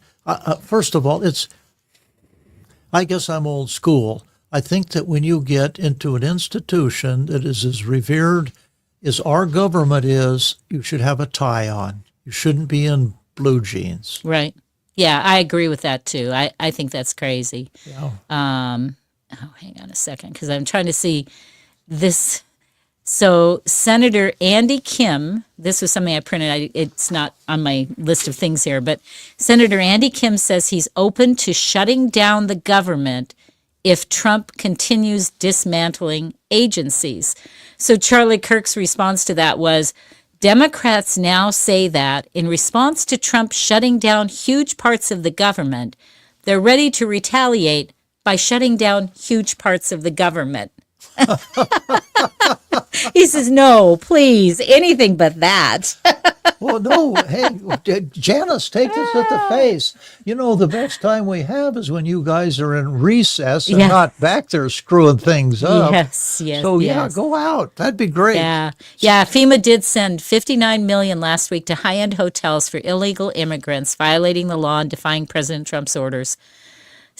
Speaker 2: First of all, I guess I'm old school. I think that when you get into an institution that is as revered as our government is, you should have a tie on. You shouldn't be in blue jeans.
Speaker 1: Right. Yeah, I agree with that too. I think that's crazy.
Speaker 2: Yeah.
Speaker 1: Hang on a second, because I'm trying to see this. So Senator Andy Kim, this was something I printed. It's not on my list of things here, but Senator Andy Kim says he's open to shutting down the government if Trump continues dismantling agencies. So Charlie Kirk's response to that was, Democrats now say that in response to Trump shutting down huge parts of the government, they're ready to retaliate by shutting down huge parts of the government. He says, no, please, anything but that.
Speaker 2: Well, no, hey, Janice, take this at the face. You know, the best time we have is when you guys are in recess and
Speaker 1: Yeah.
Speaker 2: not back there screwing things up.
Speaker 1: Yes.
Speaker 2: So, yeah,
Speaker 1: yes.
Speaker 2: go out. That'd be great.
Speaker 1: Yeah. FEMA did send $59 million last week to high-end hotels for illegal immigrants violating the law and defying President Trump's orders.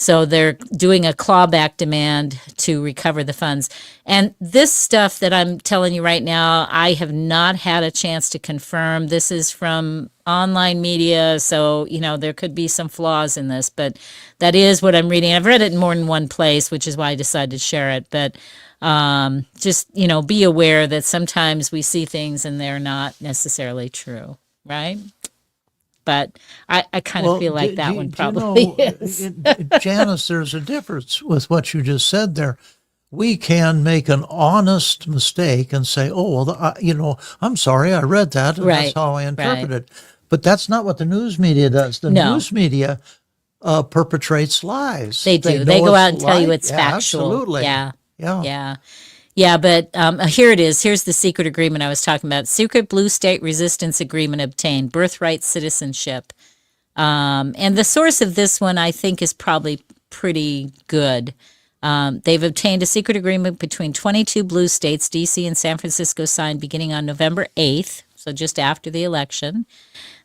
Speaker 1: So they're doing a clawback demand to recover the funds. And this stuff that I'm telling you right now, I have not had a chance to confirm. This is from online media, so, you know, there could be some flaws in this, but that is what I'm reading. I've read it in more than one place, which is why I decided to share it. But just, you know, be aware that sometimes we see things and they're not necessarily true, right? But I kind of feel like that one probably is.
Speaker 2: Janice, there's a difference with what you just said there. We can make an honest mistake and say, oh, well, I'm sorry, I read that, and
Speaker 1: Right,
Speaker 2: that's how I interpret
Speaker 1: right.
Speaker 2: it. But that's not what the news media does. The
Speaker 1: No.
Speaker 2: news media perpetrates lies.
Speaker 1: They do.
Speaker 2: know
Speaker 1: They go
Speaker 2: it's
Speaker 1: out and tell you
Speaker 2: lie.
Speaker 1: it's
Speaker 2: Yeah,
Speaker 1: factual.
Speaker 2: Absolutely.
Speaker 1: Yeah.
Speaker 2: Yeah.
Speaker 1: Yeah. Yeah, but here it is. Here's the secret agreement I was talking about. Secret blue state resistance agreement obtained, birthright citizenship. And the source of this one, I think, is probably pretty good. They've obtained a secret agreement between 22 blue states, D.C. and San Francisco, signed beginning on November 8th, so just after the election.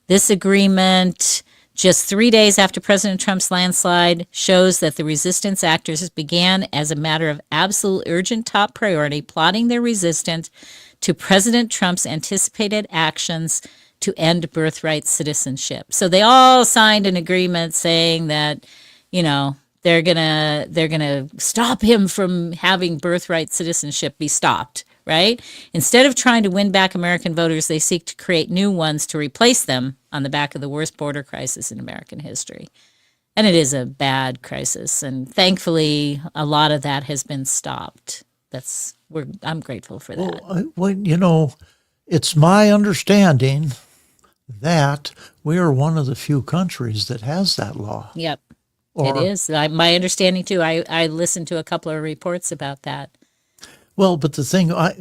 Speaker 1: This agreement, just 3 days after President Trump's landslide, shows that the resistance actors began as a matter of absolute urgent top priority, plotting their resistance to President Trump's anticipated actions to end birthright citizenship. So they all signed an agreement saying that, you know, they're gonna stop him from having birthright citizenship be stopped, right? Instead of trying to win back American voters, they seek to create new ones to replace them on the back of the worst border crisis in American history. And it is a bad crisis, and thankfully a lot of that has been stopped. I'm grateful for that.
Speaker 2: Well, it's my understanding that we are one of the few countries that has that law.
Speaker 1: Yep. It is. My understanding, too. I listened to a couple of reports about that.
Speaker 2: Well, but the thing, I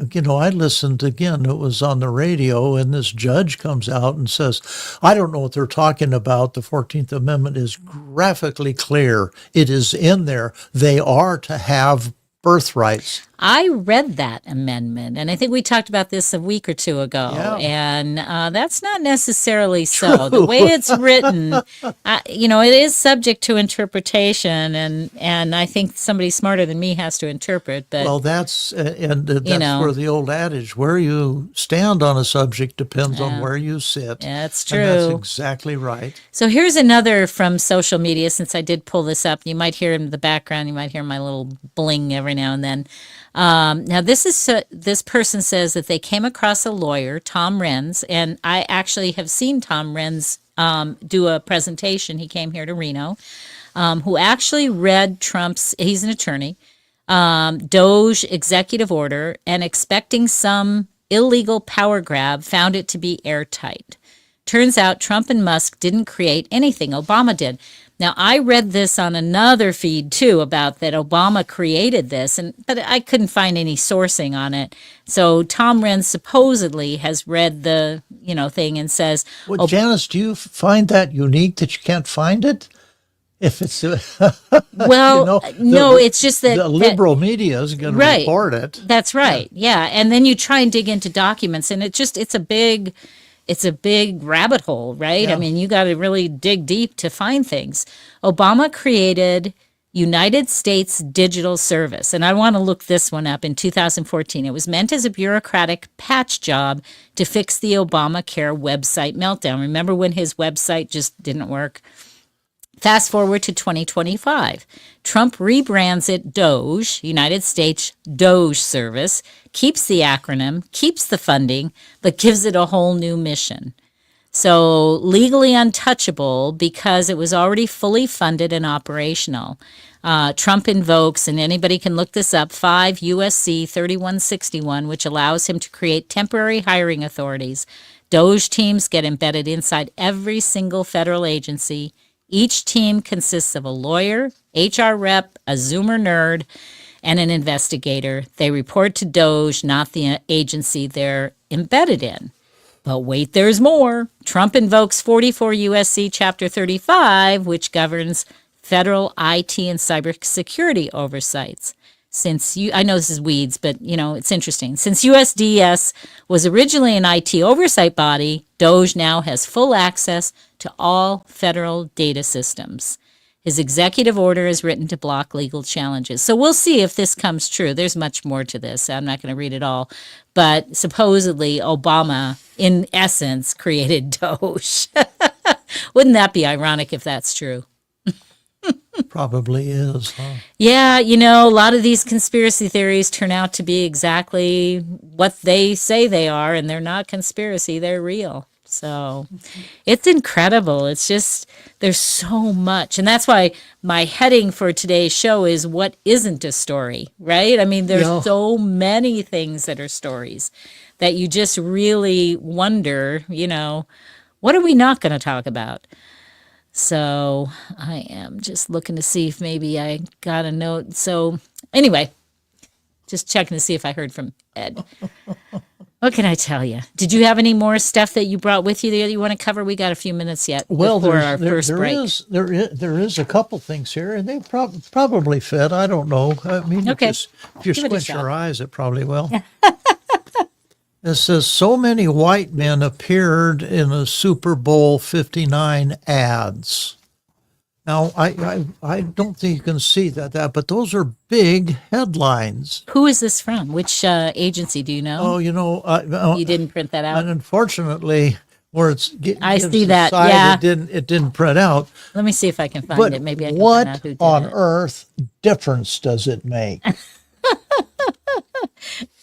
Speaker 2: listened again, it was on the radio, and this judge comes out and says, I don't know what they're talking about. The 14th Amendment is graphically clear. It is in there. They are to have birthrights.
Speaker 1: I read that amendment, and I think we talked about this a week or two ago,
Speaker 2: Yeah.
Speaker 1: and that's not necessarily so. The way it's written, it is subject to interpretation, and I think somebody smarter than me has to interpret. But
Speaker 2: Well, that's that's
Speaker 1: know.
Speaker 2: where the old adage, where you stand on a subject depends on where you sit.
Speaker 1: that's
Speaker 2: And that's
Speaker 1: true.
Speaker 2: exactly right.
Speaker 1: So here's another from social media, since I did pull this up. You might hear in the background, you might hear my little bling every now and then. Now, this person says that they came across a lawyer, Tom Renz, and I actually have seen Tom Renz do a presentation. He came here to Reno, who actually read he's an attorney, Doge executive order, and expecting some illegal power grab, found it to be airtight. Turns out Trump and Musk didn't create anything. Obama did. Now, I read this on another feed, too, about that Obama created this, but I couldn't find any sourcing on it. So Tom Renz supposedly has read the, thing and says,
Speaker 2: Well, Janice, do you find that unique that you can't find it? If it's
Speaker 1: well, no, it's just that
Speaker 2: the liberal media is going to
Speaker 1: Right.
Speaker 2: report it.
Speaker 1: That's right. Yeah. And then you try and dig into documents, and it's a big rabbit hole, right?
Speaker 2: Yeah.
Speaker 1: I mean, you got to really dig deep to find things. Obama created United States Digital Service, and I want to look this one up in 2014. It was meant as a bureaucratic patch job to fix the Obamacare website meltdown. Remember when his website just didn't work? Fast forward to 2025. Trump rebrands it Doge, United States Doge Service, keeps the acronym, keeps the funding, but gives it a whole new mission. So legally untouchable because it was already fully funded and operational. Trump invokes, and anybody can look this up, 5 USC 3161, which allows him to create temporary hiring authorities. Doge teams get embedded inside every single federal agency. Each team consists of a lawyer, HR rep, a Zoomer nerd, and an investigator. They report to Doge, not the agency they're embedded in. But wait, there's more. Trump invokes 44 USC Chapter 35, which governs federal IT and cybersecurity oversights. I know this is weeds, but it's interesting. Since USDS was originally an IT oversight body, Doge now has full access to all federal data systems. His executive order is written to block legal challenges. So we'll see if this comes true. There's much more to this. I'm not going to read it all. But supposedly Obama, in essence, created Doge. Wouldn't that be ironic if that's true?
Speaker 2: Probably is, huh?
Speaker 1: Yeah, a lot of these conspiracy theories turn out to be exactly what they say they are, and they're not conspiracy, they're real. So it's incredible. It's just, there's so much. And that's why my heading for today's show is what isn't a story, right? I mean, there's so many things that are stories that you just really wonder, what are we not going to talk about? So I am just looking to see if maybe I got a note. So anyway, just checking to see if I heard from Ed. What can I tell you? Did you have any more stuff that you brought with you that you want to cover? We got a few minutes yet before our first break.
Speaker 2: There is a couple things here, and they probably fit. I don't know. I mean,
Speaker 1: Okay.
Speaker 2: if you
Speaker 1: Give it a
Speaker 2: squint
Speaker 1: shot.
Speaker 2: your eyes, it probably will. It says, so many white men appeared in a Super Bowl 59 ads. Now, I don't think you can see that, but those are big headlines.
Speaker 1: Who is this from? Which agency do you know?
Speaker 2: Oh,
Speaker 1: You didn't print that out?
Speaker 2: and unfortunately, where
Speaker 1: I
Speaker 2: gives
Speaker 1: see
Speaker 2: the
Speaker 1: that,
Speaker 2: side,
Speaker 1: yeah.
Speaker 2: it didn't print out.
Speaker 1: Let me see if I can find
Speaker 2: But
Speaker 1: it. Maybe I can find out
Speaker 2: what
Speaker 1: who did
Speaker 2: on
Speaker 1: it.
Speaker 2: earth difference does it make?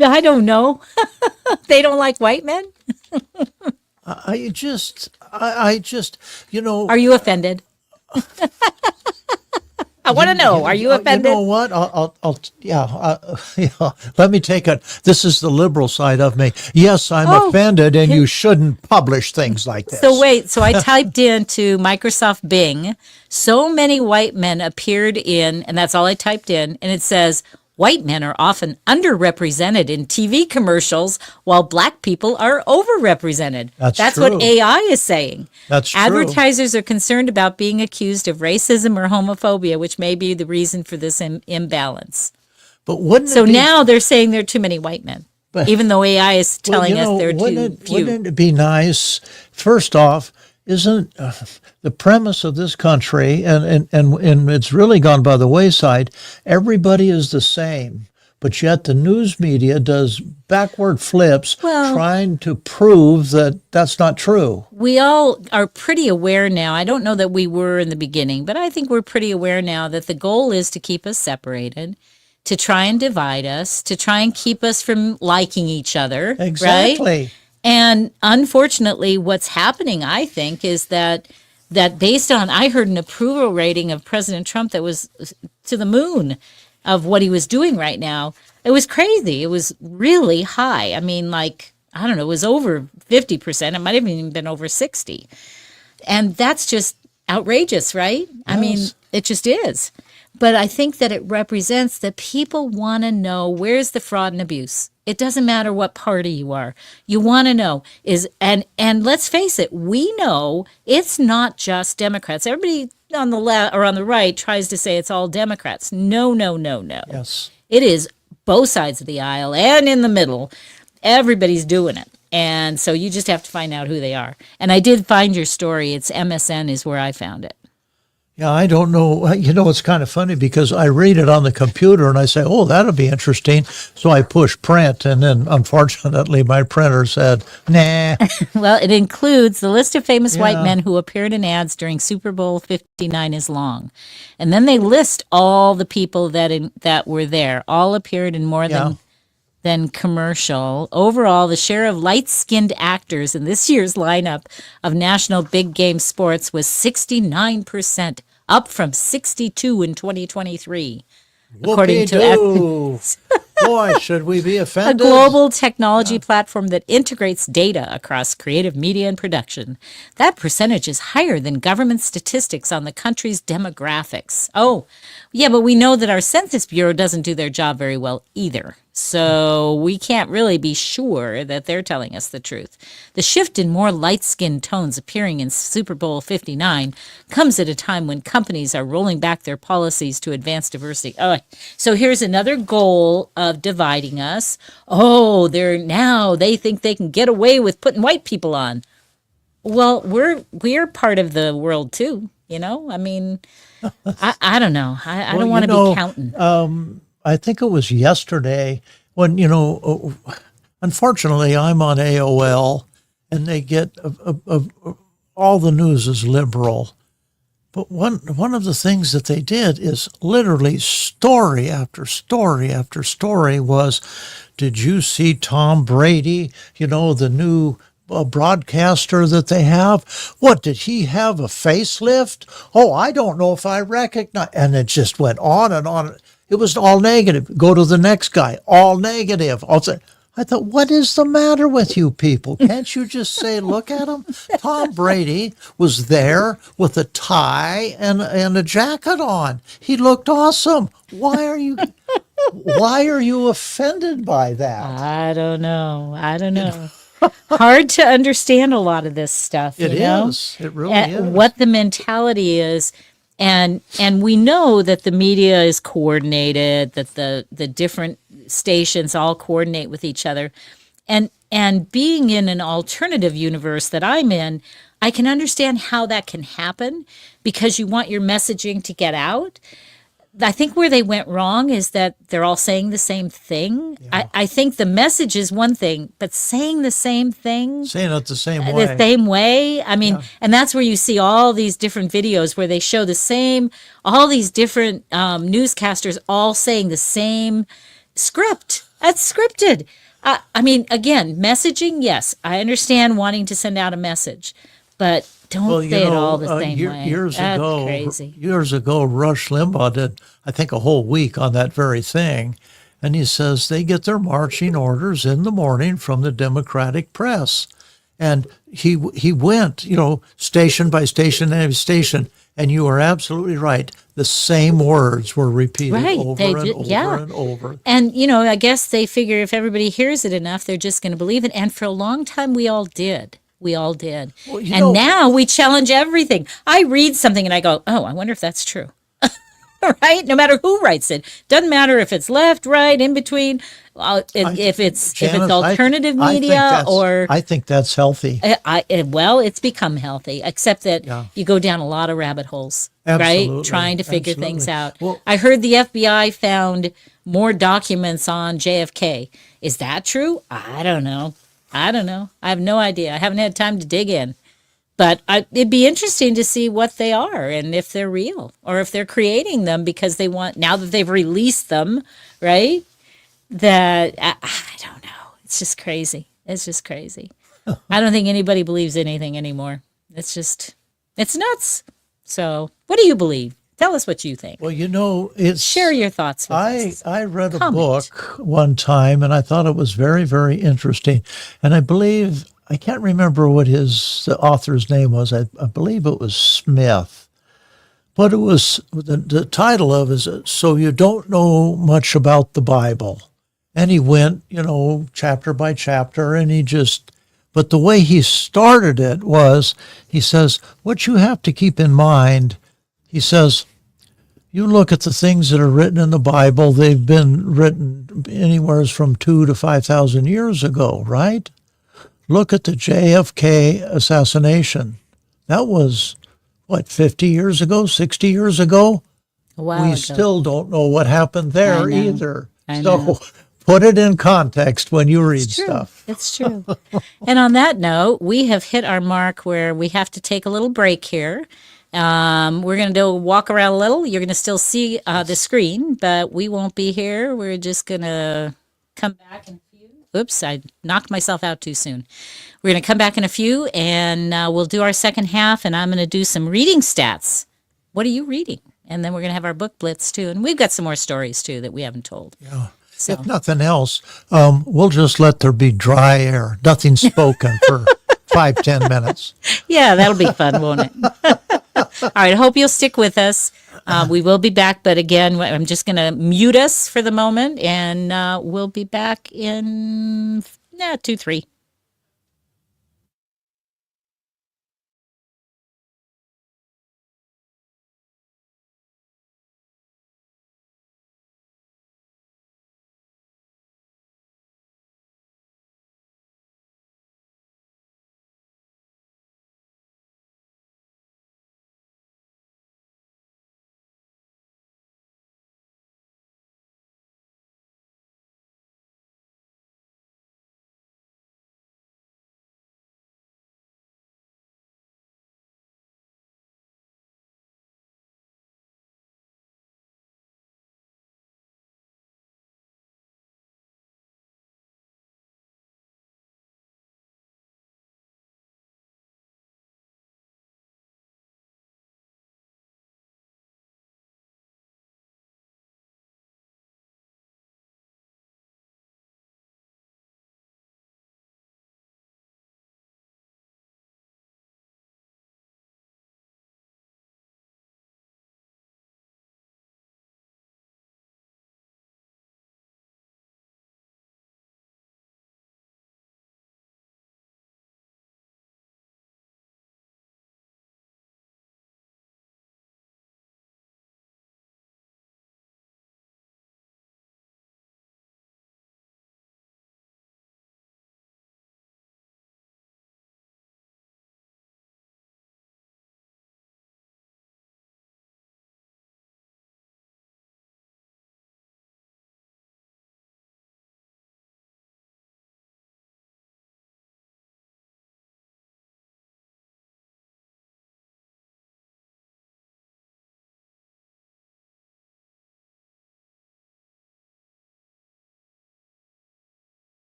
Speaker 1: I don't know. They don't like white men?
Speaker 2: I just,
Speaker 1: Are you offended? I want to know. Are you offended?
Speaker 2: You know what? Yeah. Let me take it. This is the liberal side of me. Yes, I'm offended, and you shouldn't publish things like this.
Speaker 1: So wait, so I typed into Microsoft Bing, so many white men appeared in, and that's all I typed in, and it says, white men are often underrepresented in TV commercials while black people are overrepresented. That's
Speaker 2: true.
Speaker 1: what AI is saying.
Speaker 2: That's true.
Speaker 1: Advertisers are concerned about being accused of racism or homophobia, which may be the reason for this imbalance.
Speaker 2: But wouldn't
Speaker 1: So
Speaker 2: it be,
Speaker 1: now they're saying there are too many white men, even though AI is telling us there are too few.
Speaker 2: Wouldn't it be nice, first off, isn't the premise of this country, and it's really gone by the wayside, everybody is the same, but yet the news media does backward flips trying to prove that that's not true.
Speaker 1: We all are pretty aware now. I don't know that we were in the beginning, but I think we're pretty aware now that the goal is to keep us separated, to try and divide us, to try and keep us from liking each other.
Speaker 2: Exactly.
Speaker 1: Right? And unfortunately, what's happening, I think, is that based on, I heard an approval rating of President Trump that was to the moon of what he was doing right now. It was crazy. It was really high. I mean, like, I don't know, it was over 50%. It might have even been over 60. And that's just outrageous, right?
Speaker 2: Yes.
Speaker 1: I mean, it just is. But I think that it represents that people want to know, where's the fraud and abuse? It doesn't matter what party you are. You want to know and let's face it, we know it's not just Democrats. Everybody on the left or on the right tries to say it's all Democrats. No.
Speaker 2: Yes.
Speaker 1: It is both sides of the aisle and in the middle. Everybody's doing it. And so you just have to find out who they are. And I did find your story. It's MSN is where I found it.
Speaker 2: Yeah, I don't know. It's kind of funny because I read it on the computer and I say, oh, that'll be interesting. So I push print, and then unfortunately my printer said, nah.
Speaker 1: Well, it includes the list of famous white men who appeared in ads during Super Bowl 59 is long. And then they list all the people that were there, all appeared in more than commercial. Overall, the share of light-skinned actors in this year's lineup of national big game sports was 69%, up from 62 in 2023, according to
Speaker 2: Boy, should we be
Speaker 1: a
Speaker 2: offended?
Speaker 1: global technology platform that integrates data across creative media and production. That percentage is higher than government statistics on the country's demographics. Oh, yeah, but we know that our Census Bureau doesn't do their job very well either. So we can't really be sure that they're telling us the truth. The shift in more light-skinned tones appearing in Super Bowl 59 comes at a time when companies are rolling back their policies to advance diversity. Oh, so here's another goal of dividing us. Oh, they think they can get away with putting white people on. Well, we're part of the world too, I mean, I don't know. I don't want to be counting.
Speaker 2: I think it was yesterday when, unfortunately, I'm on AOL and they get all the news is liberal. But one of the things that they did is literally story after story after story was, did you see Tom Brady, the new broadcaster that they have? What, did he have a facelift? Oh, I don't know if I recognize. And it just went on and on. It was all negative. Go to the next guy, all negative. I thought, what is the matter with you people? Can't you just say, look at him? Tom Brady was there with a tie and a jacket on. He looked awesome. Why are you offended by that?
Speaker 1: I don't know. Hard to understand a lot of this stuff.
Speaker 2: It is. It really is.
Speaker 1: What the mentality is. And we know that the media is coordinated, that the different stations all coordinate with each other. And being in an alternative universe that I'm in, I can understand how that can happen because you want your messaging to get out. I think where they went wrong is that they're all saying the same thing. Yeah. I think the message is one thing, but saying the same thing.
Speaker 2: Saying it the same way.
Speaker 1: The same way. I mean, and that's where you see all these different videos where they show all these different newscasters all saying the same script. That's scripted. I mean, again, messaging, yes. I understand wanting to send out a message, but don't say it all the same way. That's crazy.
Speaker 2: Years ago, Rush Limbaugh did, I think, a whole week on that very thing. And he says they get their marching orders in the morning from the Democratic press. And he went, station by station, every station, And you are absolutely right. The same words were repeated
Speaker 1: Right,
Speaker 2: over
Speaker 1: they
Speaker 2: and
Speaker 1: did,
Speaker 2: over
Speaker 1: yeah.
Speaker 2: and over.
Speaker 1: And, you know, I guess they figure if everybody hears it enough, they're just going to believe it. And for a long time, we all did. We all did.
Speaker 2: Well, you
Speaker 1: And
Speaker 2: know,
Speaker 1: now we challenge everything. I read something and I go, oh, I wonder if that's true. Right? No matter who writes it. Doesn't matter if it's left, right, in between. If it's
Speaker 2: Janice,
Speaker 1: alternative
Speaker 2: I think
Speaker 1: media
Speaker 2: that's,
Speaker 1: or
Speaker 2: I think that's healthy.
Speaker 1: well, it's become healthy, except that
Speaker 2: Yeah.
Speaker 1: you go down a lot of rabbit holes, right?
Speaker 2: Absolutely,
Speaker 1: Trying to figure things
Speaker 2: absolutely.
Speaker 1: out.
Speaker 2: Well-
Speaker 1: I heard the FBI found more documents on JFK. Is that true? I don't know. I don't know. I have no idea. I haven't had time to dig in. But it'd be interesting to see what they are and if they're real or if they're creating them because they want, now that they've released them, right? That I don't know. It's just crazy. It's just crazy. I don't think anybody believes anything anymore. It's nuts. So, what do you believe? Tell us what you think.
Speaker 2: Well, you know, it's
Speaker 1: Share your thoughts with us.
Speaker 2: I read a
Speaker 1: Comment.
Speaker 2: book one time and I thought it was very, very interesting. And I believe, I can't remember what the author's name was. I believe it was Smith. But it was, the title of it is, So You Don't Know Much About the Bible. And he went, you know, chapter by chapter, and but the way he started it was, he says, what you have to keep in mind, he says, you look at the things that are written in the Bible, they've been written anywhere from 2,000 to 5,000 years ago, right? Look at the JFK assassination. That was, 50 years ago, 60 years ago?
Speaker 1: A while
Speaker 2: We
Speaker 1: ago.
Speaker 2: still don't know what happened there
Speaker 1: I know.
Speaker 2: either.
Speaker 1: I
Speaker 2: So
Speaker 1: know.
Speaker 2: put it in context when you read
Speaker 1: It's true.
Speaker 2: stuff.
Speaker 1: It's true. And on that note, we have hit our mark where we have to take a little break here. We're going to go walk around a little. You're going to still see the screen, but we won't be here. We're just going to come back in a few. Oops, I knocked myself out too soon. We're going to come back in a few and we'll do our second half, and I'm going to do some reading stats. What are you reading? And then we're going to have our book blitz too. And we've got some more stories too that we haven't told.
Speaker 2: Yeah.
Speaker 1: So.
Speaker 2: If nothing else, we'll just let there be dry air, nothing spoken for 5-10 minutes.
Speaker 1: Yeah, that'll be fun, won't it? All right, I hope you'll stick with us. We will be back, but again, I'm just going to mute us for the moment, and we'll be back in 2, 3.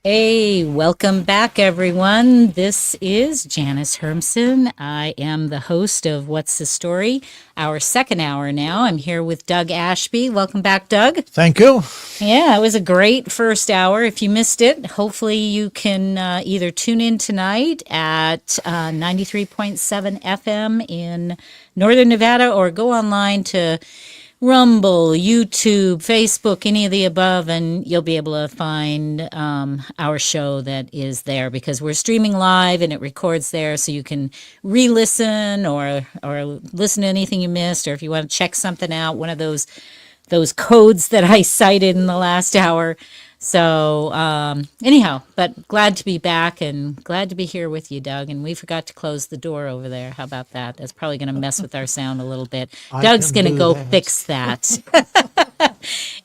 Speaker 1: Hey, welcome back, everyone. This is Janice Hermson. I am the host of What's the Story, our second hour now. I'm here with Doug Ashby. Welcome back, Doug.
Speaker 2: Thank you.
Speaker 1: Yeah, it was a great first hour. If you missed it, hopefully you can either tune in tonight at 93.7 FM in Northern Nevada or go online to Rumble, YouTube, Facebook, any of the above, and you'll be able to find our show that is there because we're streaming live and it records there, so you can re-listen or listen to anything you missed, or if you want to check something out, one of those codes that I cited in the last hour. So anyhow, but glad to be back and glad to be here with you, Doug. And we forgot to close the door over there. How about that? That's probably going to mess with our sound a little bit. Doug's going to go fix that.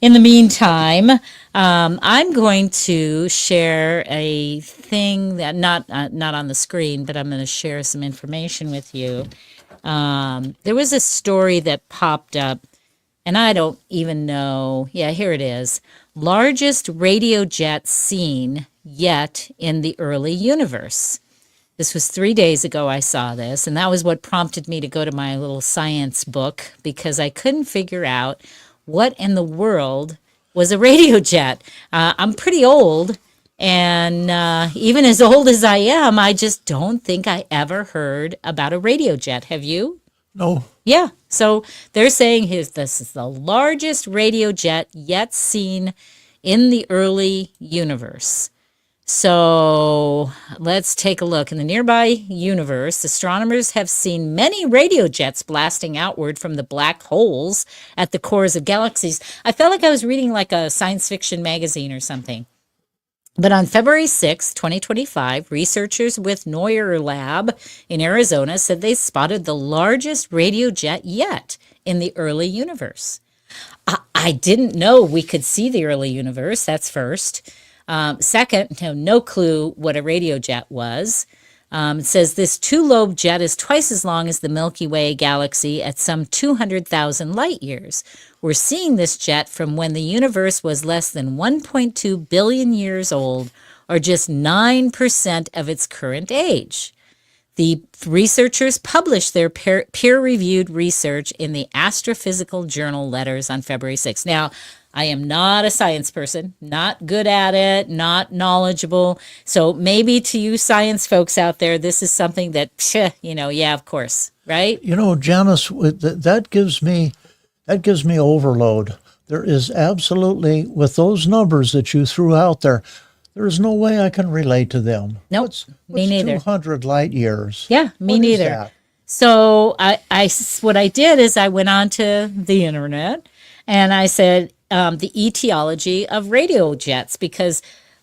Speaker 1: In the meantime, I'm going to share a thing that not on the screen, but I'm going to share some information with you. There was a story that popped up, and I don't even know. Yeah, here it is. Largest radio jet seen yet in the early universe. This was 3 days ago I saw this, and that was what prompted me to go to my little science book because I couldn't figure out what in the world was a radio jet. I'm pretty old, and even as old as I am, I just don't think I ever heard about a radio jet. Have you?
Speaker 2: No.
Speaker 1: Yeah. So they're saying this is the largest radio jet yet seen in the early universe. So let's take a look. In the nearby universe, astronomers have seen many radio jets blasting outward from the black holes at the cores of galaxies. I felt like I was reading like a science fiction magazine or something. But on February 6, 2025, researchers with Neuer Lab in Arizona said they spotted the largest radio jet yet in the early universe. I didn't know we could see the early universe. That's first. Second, no clue what a radio jet was. It says this two-lobe jet is twice as long as the Milky Way galaxy at some 200,000 light years. We're seeing this jet from when the universe was less than 1.2 billion years old, or just 9% of its current age. The researchers published their peer-reviewed research in the Astrophysical Journal Letters on February 6th. Now, I am not a science person, not good at it, not knowledgeable. So maybe to you science folks out there, this is something that, yeah, of course, right?
Speaker 2: Janice, that gives me overload. There is absolutely, with those numbers that you threw out there, there is no way I can relate to them.
Speaker 1: Nope,
Speaker 2: what's
Speaker 1: me neither.
Speaker 2: 200 light years.
Speaker 1: Yeah, me
Speaker 2: What is
Speaker 1: neither.
Speaker 2: that?
Speaker 1: So what I did is I went onto the internet and I said the etiology of radio jets because,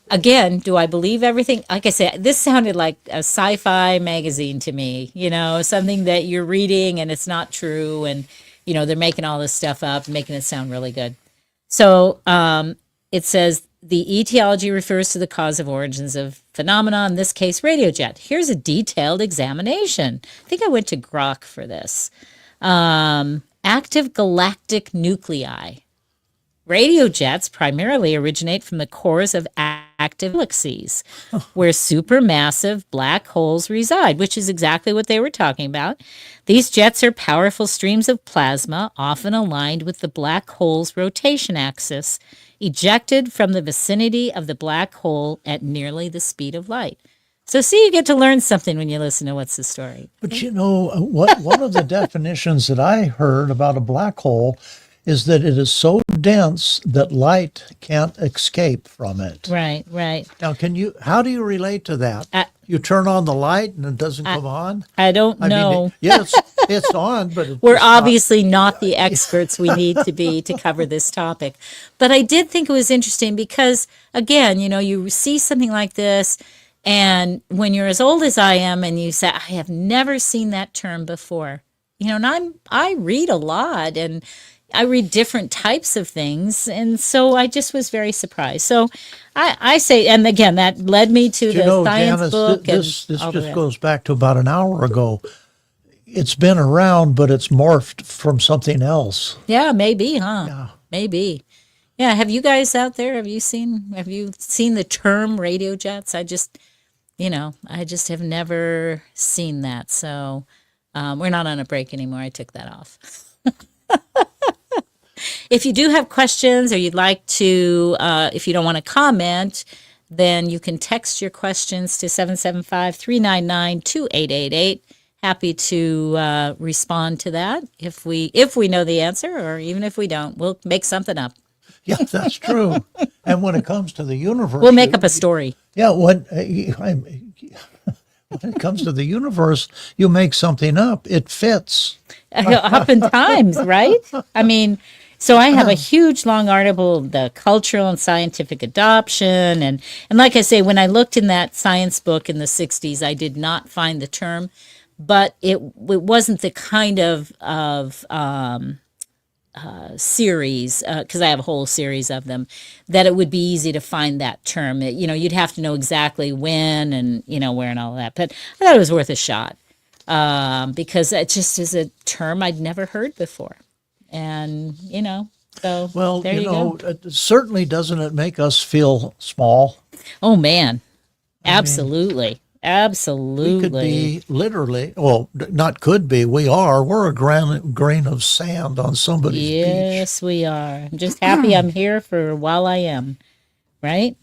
Speaker 1: again, do I believe everything? Like I said, this sounded like a sci-fi magazine to me, something that you're reading and it's not true. And, they're making all this stuff up, making it sound really good. So it says the etiology refers to the cause of origins of phenomena, in this case, radio jet. Here's a detailed examination. I think I went to Grok for this. Active galactic nuclei. Radio jets primarily originate from the cores of active galaxies, where supermassive black holes reside, which is exactly what they were talking about. These jets are powerful streams of plasma, often aligned with the black hole's rotation axis, ejected from the vicinity of the black hole at nearly the speed of light. So see, you get to learn something when you listen to What's the Story.
Speaker 2: But one of the definitions that I heard about a black hole is that it is so dense that light can't escape from it.
Speaker 1: Right.
Speaker 2: Now, how do you relate to that? You turn on the light and it doesn't come on?
Speaker 1: I don't know.
Speaker 2: Mean, yes, it's on, but
Speaker 1: we're obviously not the experts we need to be to cover this topic. But I did think it was interesting because, again, you see something like this, and when you're as old as I am and you say, I have never seen that term before, and I read a lot and I read different types of things, and so I just was very surprised. So I say, and again, that led me to the science
Speaker 2: Janice,
Speaker 1: book.
Speaker 2: This just goes back to about an hour ago. It's been around, but it's morphed from something else.
Speaker 1: Yeah, maybe, huh?
Speaker 2: Yeah.
Speaker 1: Maybe. Yeah, have you guys out there, have you seen the term radio jets? I just have never seen that. So we're not on a break anymore. I took that off. If you do have questions or you'd like to, if you don't want to comment, then you can text your questions to 775-399-2888. Happy to respond to that if we know the answer, or even if we don't, we'll make something up.
Speaker 2: Yeah, that's true. And when it comes to the universe,
Speaker 1: We'll make up a story.
Speaker 2: yeah, when it comes to the universe, you make something up. It fits.
Speaker 1: Oftentimes, right? I mean, so I have a huge long article, the cultural and scientific adoption, and like I say, when I looked in that science book in the 60s, I did not find the term, but it wasn't the kind of series, because I have a whole series of them, that it would be easy to find that term. You'd have to know exactly when and where and all that. But I thought it was worth a shot because it just is a term I'd never heard before, and so
Speaker 2: Well,
Speaker 1: there you go.
Speaker 2: certainly doesn't it make us feel small?
Speaker 1: Oh man, absolutely.
Speaker 2: We could be literally, well, not could be, we are. We're a grain of sand on somebody's beach.
Speaker 1: Yes, we are. I'm just happy I'm here for while I am, right?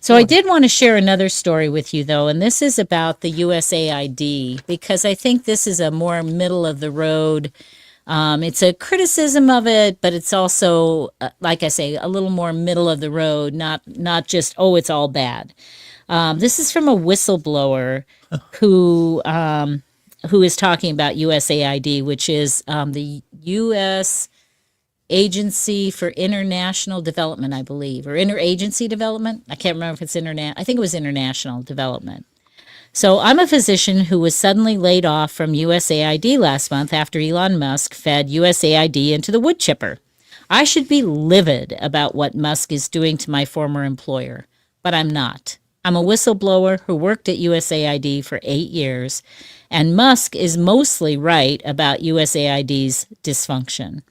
Speaker 1: So I did want to share another story with you, though, and this is about the USAID, because I think this is a more middle of the road. It's a criticism of it, but it's also, like I say, a little more middle of the road, not just, oh, it's all bad. This is from a whistleblower who is talking about USAID, which is the U.S. Agency for International Development, I believe, or Interagency Development. I can't remember if it's I think it was International Development. So I'm a physician who was suddenly laid off from USAID last month after Elon Musk fed USAID into the wood chipper. I should be livid about what Musk is doing to my former employer, but I'm not. I'm a whistleblower who worked at USAID for 8 years, and Musk is mostly right about USAID's dysfunction.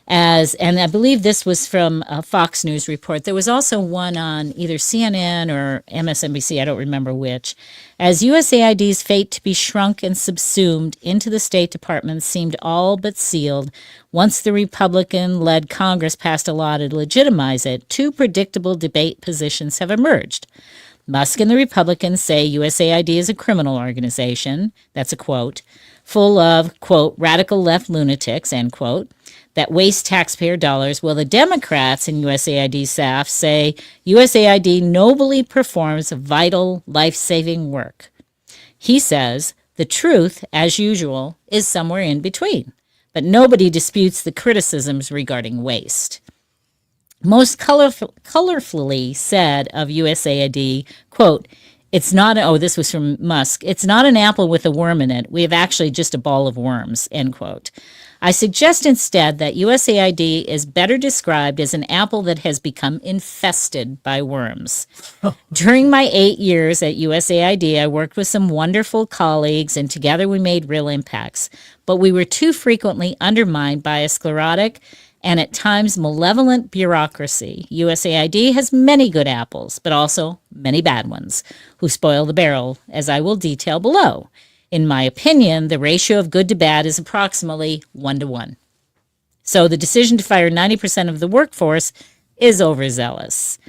Speaker 1: And I believe this was from a Fox News report. There was also one on either CNN or MSNBC, I don't remember which. As USAID's fate to be shrunk and subsumed into the State Department seemed all but sealed once the Republican-led Congress passed a law to legitimize it, two predictable debate positions have emerged. Musk and the Republicans say USAID is a criminal organization, that's a quote, full of, quote, radical left lunatics, end quote, that waste taxpayer dollars, while the Democrats and USAID staff say USAID nobly performs vital, life-saving work. He says the truth, as usual, is somewhere in between, but nobody disputes the criticisms regarding waste. Most colorfully said of USAID, quote, it's not, this was from Musk, it's not an apple with a worm in it. We have actually just a ball of worms, end quote. I suggest instead that USAID is better described as an apple that has become infested by worms. During my 8 years at USAID, I worked with some wonderful colleagues, and together we made real impacts. But we were too frequently undermined by a sclerotic and at times malevolent bureaucracy. USAID has many good apples, but also many bad ones, who spoil the barrel, as I will detail below. In my opinion, the ratio of good to bad is approximately 1-to-1. So the decision to fire 90% of the workforce is overzealous.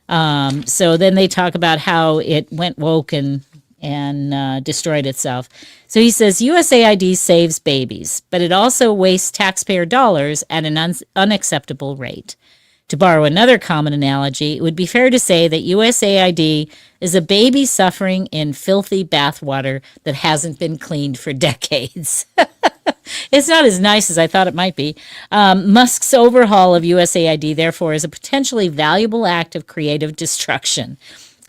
Speaker 1: So then they talk about how it went woke and destroyed itself. So he says USAID saves babies, but it also wastes taxpayer dollars at an unacceptable rate. To borrow another common analogy, it would be fair to say that USAID is a baby suffering in filthy bathwater that hasn't been cleaned for decades. It's not as nice as I thought it might be. Musk's overhaul of USAID, therefore, is a potentially valuable act of creative destruction.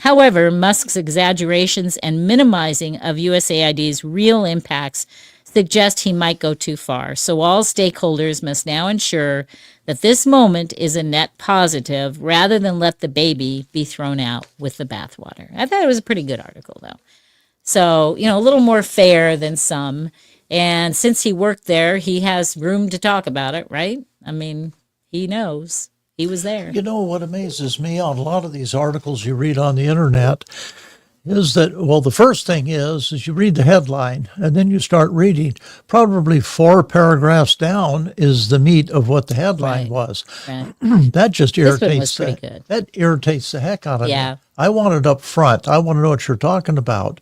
Speaker 1: However, Musk's exaggerations and minimizing of USAID's real impacts suggest he might go too far. So all stakeholders must now ensure that this moment is a net positive rather than let the baby be thrown out with the bathwater. I thought it was a pretty good article, though. So, a little more fair than some. And since he worked there, he has room to talk about it, right? I mean, he knows. He was there.
Speaker 2: You know what amazes me on a lot of these articles you read on the internet is that, well, the first thing is you read the headline and then you start reading. Probably 4 paragraphs down is the meat of what the headline
Speaker 1: Right.
Speaker 2: was.
Speaker 1: Right.
Speaker 2: That just
Speaker 1: This one
Speaker 2: irritates
Speaker 1: was pretty good.
Speaker 2: that irritates the heck out of
Speaker 1: Yeah.
Speaker 2: me. I want it up front. I want to know what you're talking about.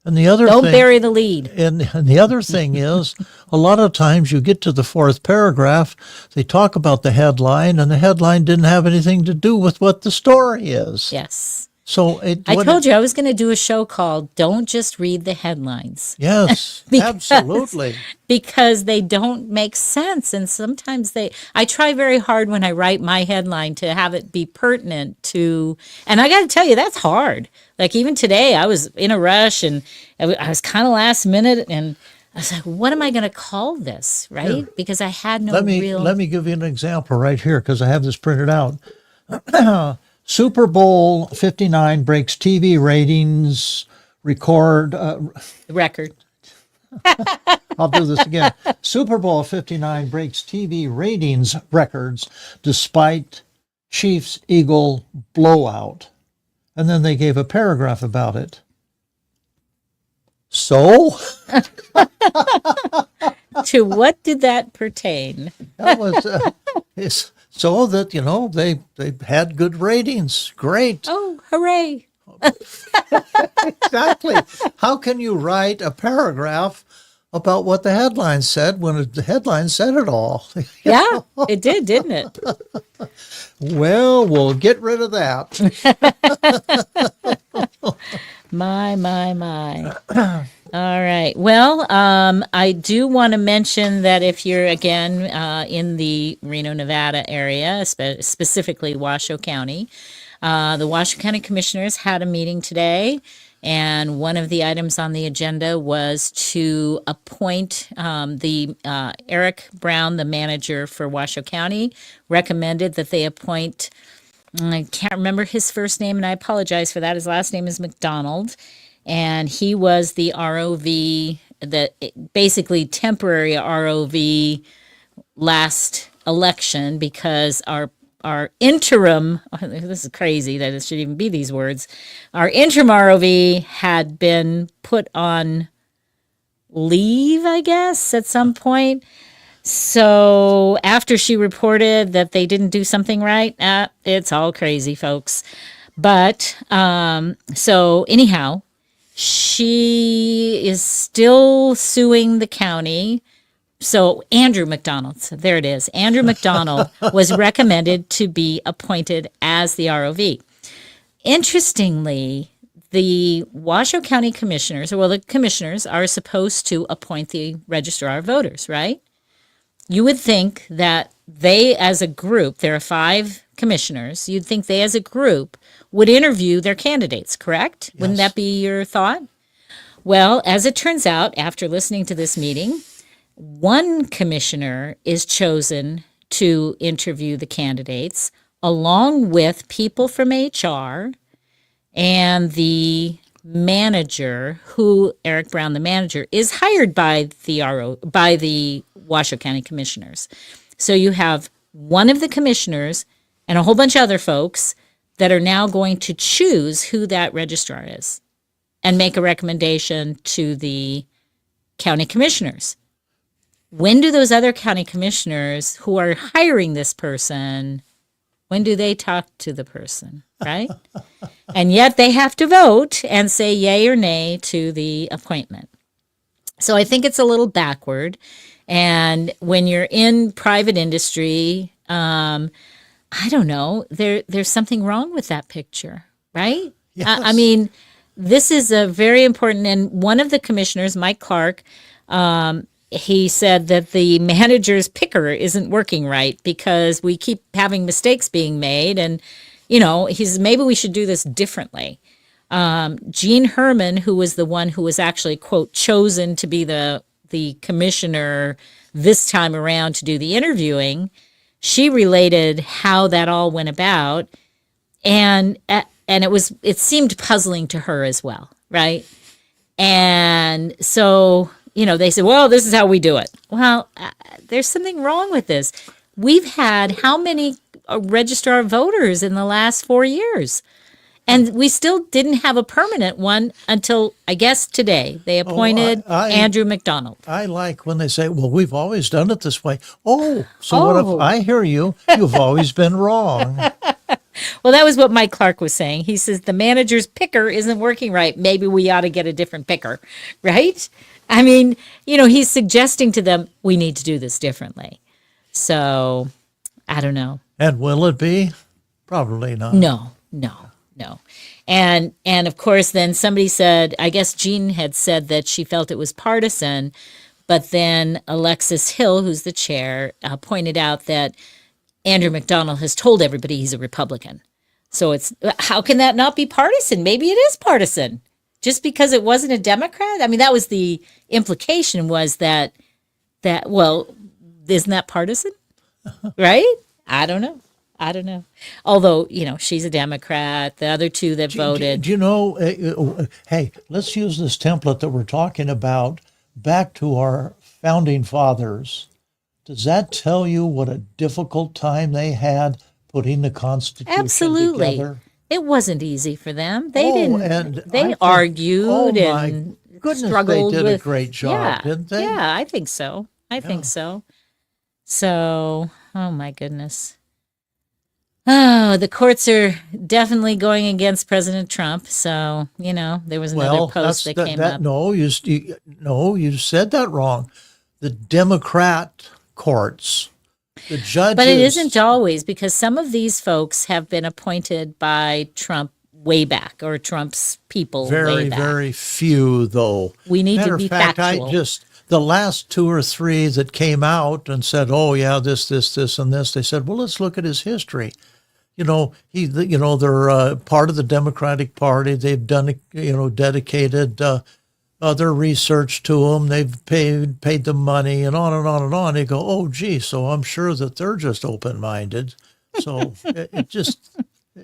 Speaker 2: And the other
Speaker 1: Don't
Speaker 2: thing,
Speaker 1: bury the lead.
Speaker 2: and the other thing is, a lot of times you get to the 4th paragraph, they talk about the headline, and the headline didn't have anything to do with what the story is.
Speaker 1: Yes.
Speaker 2: So
Speaker 1: I told you I was going to do a show called Don't Just Read the Headlines.
Speaker 2: Yes,
Speaker 1: Because-
Speaker 2: absolutely.
Speaker 1: Because they don't make sense. And sometimes I try very hard when I write my headline to have it be pertinent to, and I got to tell you, that's hard. Like even today, I was in a rush and I was kind of last minute and I was like, what am I going to call this? Right?
Speaker 2: Here.
Speaker 1: Because I had no
Speaker 2: Let me give you an example right here because I have this printed out. Super Bowl 59 breaks TV ratings record.
Speaker 1: record.
Speaker 2: I'll do this again. Super Bowl 59 breaks TV ratings records despite Chiefs Eagle blowout. And then they gave a paragraph about it. So
Speaker 1: To what did that pertain?
Speaker 2: that was it's so that they had good ratings. Great.
Speaker 1: Oh, hooray.
Speaker 2: Exactly. How can you write a paragraph about what the headline said when the headline said it all?
Speaker 1: Yeah, it did, didn't it?
Speaker 2: Well, we'll get rid of that.
Speaker 1: My. All right. Well, I do want to mention that if you're, again, in the Reno, Nevada area, specifically Washoe County, the Washoe County Commissioners had a meeting today, and one of the items on the agenda was to appoint Eric Brown, the manager for Washoe County, recommended that they appoint, I can't remember his first name, and I apologize for that. His last name is McDonald. And he was the ROV, basically temporary ROV last election because our interim, this is crazy that it should even be these words, our interim ROV had been put on leave, I guess, at some point. So after she reported that they didn't do something right, it's all crazy, folks. But so anyhow, she is still suing the county. So Andrew McDonald, so there it is. Andrew McDonald was recommended to be appointed as the ROV. Interestingly, the Washoe County Commissioners, the commissioners are supposed to appoint the registrar of voters, right? You would think that they as a group, there are 5 commissioners, you'd think they as a group would interview their candidates, correct? Yes. Wouldn't that be your thought? Well, as it turns out, after listening to this meeting, one commissioner is chosen to interview the candidates along with people from HR and the manager, who Eric Brown, the manager, is hired by the Washoe County Commissioners. So you have one of the commissioners and a whole bunch of other folks that are now going to choose who that registrar is and make a recommendation to the county commissioners. When do those other county commissioners who are hiring this person, when do they talk to the person, right? And yet they have to vote and say yay or nay to the appointment. So I think it's a little backward. And when you're in private industry, I don't know, there's something wrong with that picture, right?
Speaker 2: Yes.
Speaker 1: I mean, this is a very important, and one of the commissioners, Mike Clark, he said that the manager's picker isn't working right because we keep having mistakes being made, and he says maybe we should do this differently. Jean Herman, who was the one who was actually, quote, chosen to be the commissioner this time around to do the interviewing, she related how that all went about, and it seemed puzzling to her as well, right? And so, they said, well, this is how we do it. Well, there's something wrong with this. We've had how many register our voters in the last 4 years. And we still didn't have a permanent one until, I guess, today. They appointed Andrew McDonald.
Speaker 2: I like when they say, well, we've always done it this way. Oh, so what if I hear you? You've always been wrong.
Speaker 1: Well, that was what Mike Clark was saying. He says the manager's picker isn't working right. Maybe we ought to get a different picker, right? I mean, he's suggesting to them, we need to do this differently. So, I don't know.
Speaker 2: And will it be? Probably not.
Speaker 1: No. And of course, then somebody said, I guess Jean had said that she felt it was partisan, but then Alexis Hill, who's the chair, pointed out that Andrew McDonald has told everybody he's a Republican. So how can that not be partisan? Maybe it is partisan. Just because it wasn't a Democrat? I mean, that was the implication, was that well, isn't that partisan? Right? I don't know. Although, she's a Democrat, the other two that voted.
Speaker 2: Do you know, hey, let's use this template that we're talking about back to our founding fathers. Does that tell you what a difficult time they had putting the Constitution
Speaker 1: Absolutely.
Speaker 2: together?
Speaker 1: It wasn't easy for them. They
Speaker 2: They
Speaker 1: argued and struggled
Speaker 2: they did
Speaker 1: with,
Speaker 2: a great job, didn't they?
Speaker 1: Yeah, I think so. So, oh my goodness. Oh, the courts are definitely going against President Trump. So, there was another post that came up.
Speaker 2: No, you said that wrong. The Democrat courts, the judges.
Speaker 1: But it isn't always, because some of these folks have been appointed by Trump way back, or Trump's people way back.
Speaker 2: Very few, though.
Speaker 1: We need to be factual.
Speaker 2: The last 2 or 3 that came out and said, oh, yeah, this, and this, they said, well, let's look at his history. They're part of the Democratic Party. They've done, dedicated their research to him. They've paid them money, and on and on and on. They go, oh, gee, so I'm sure that they're just open-minded. So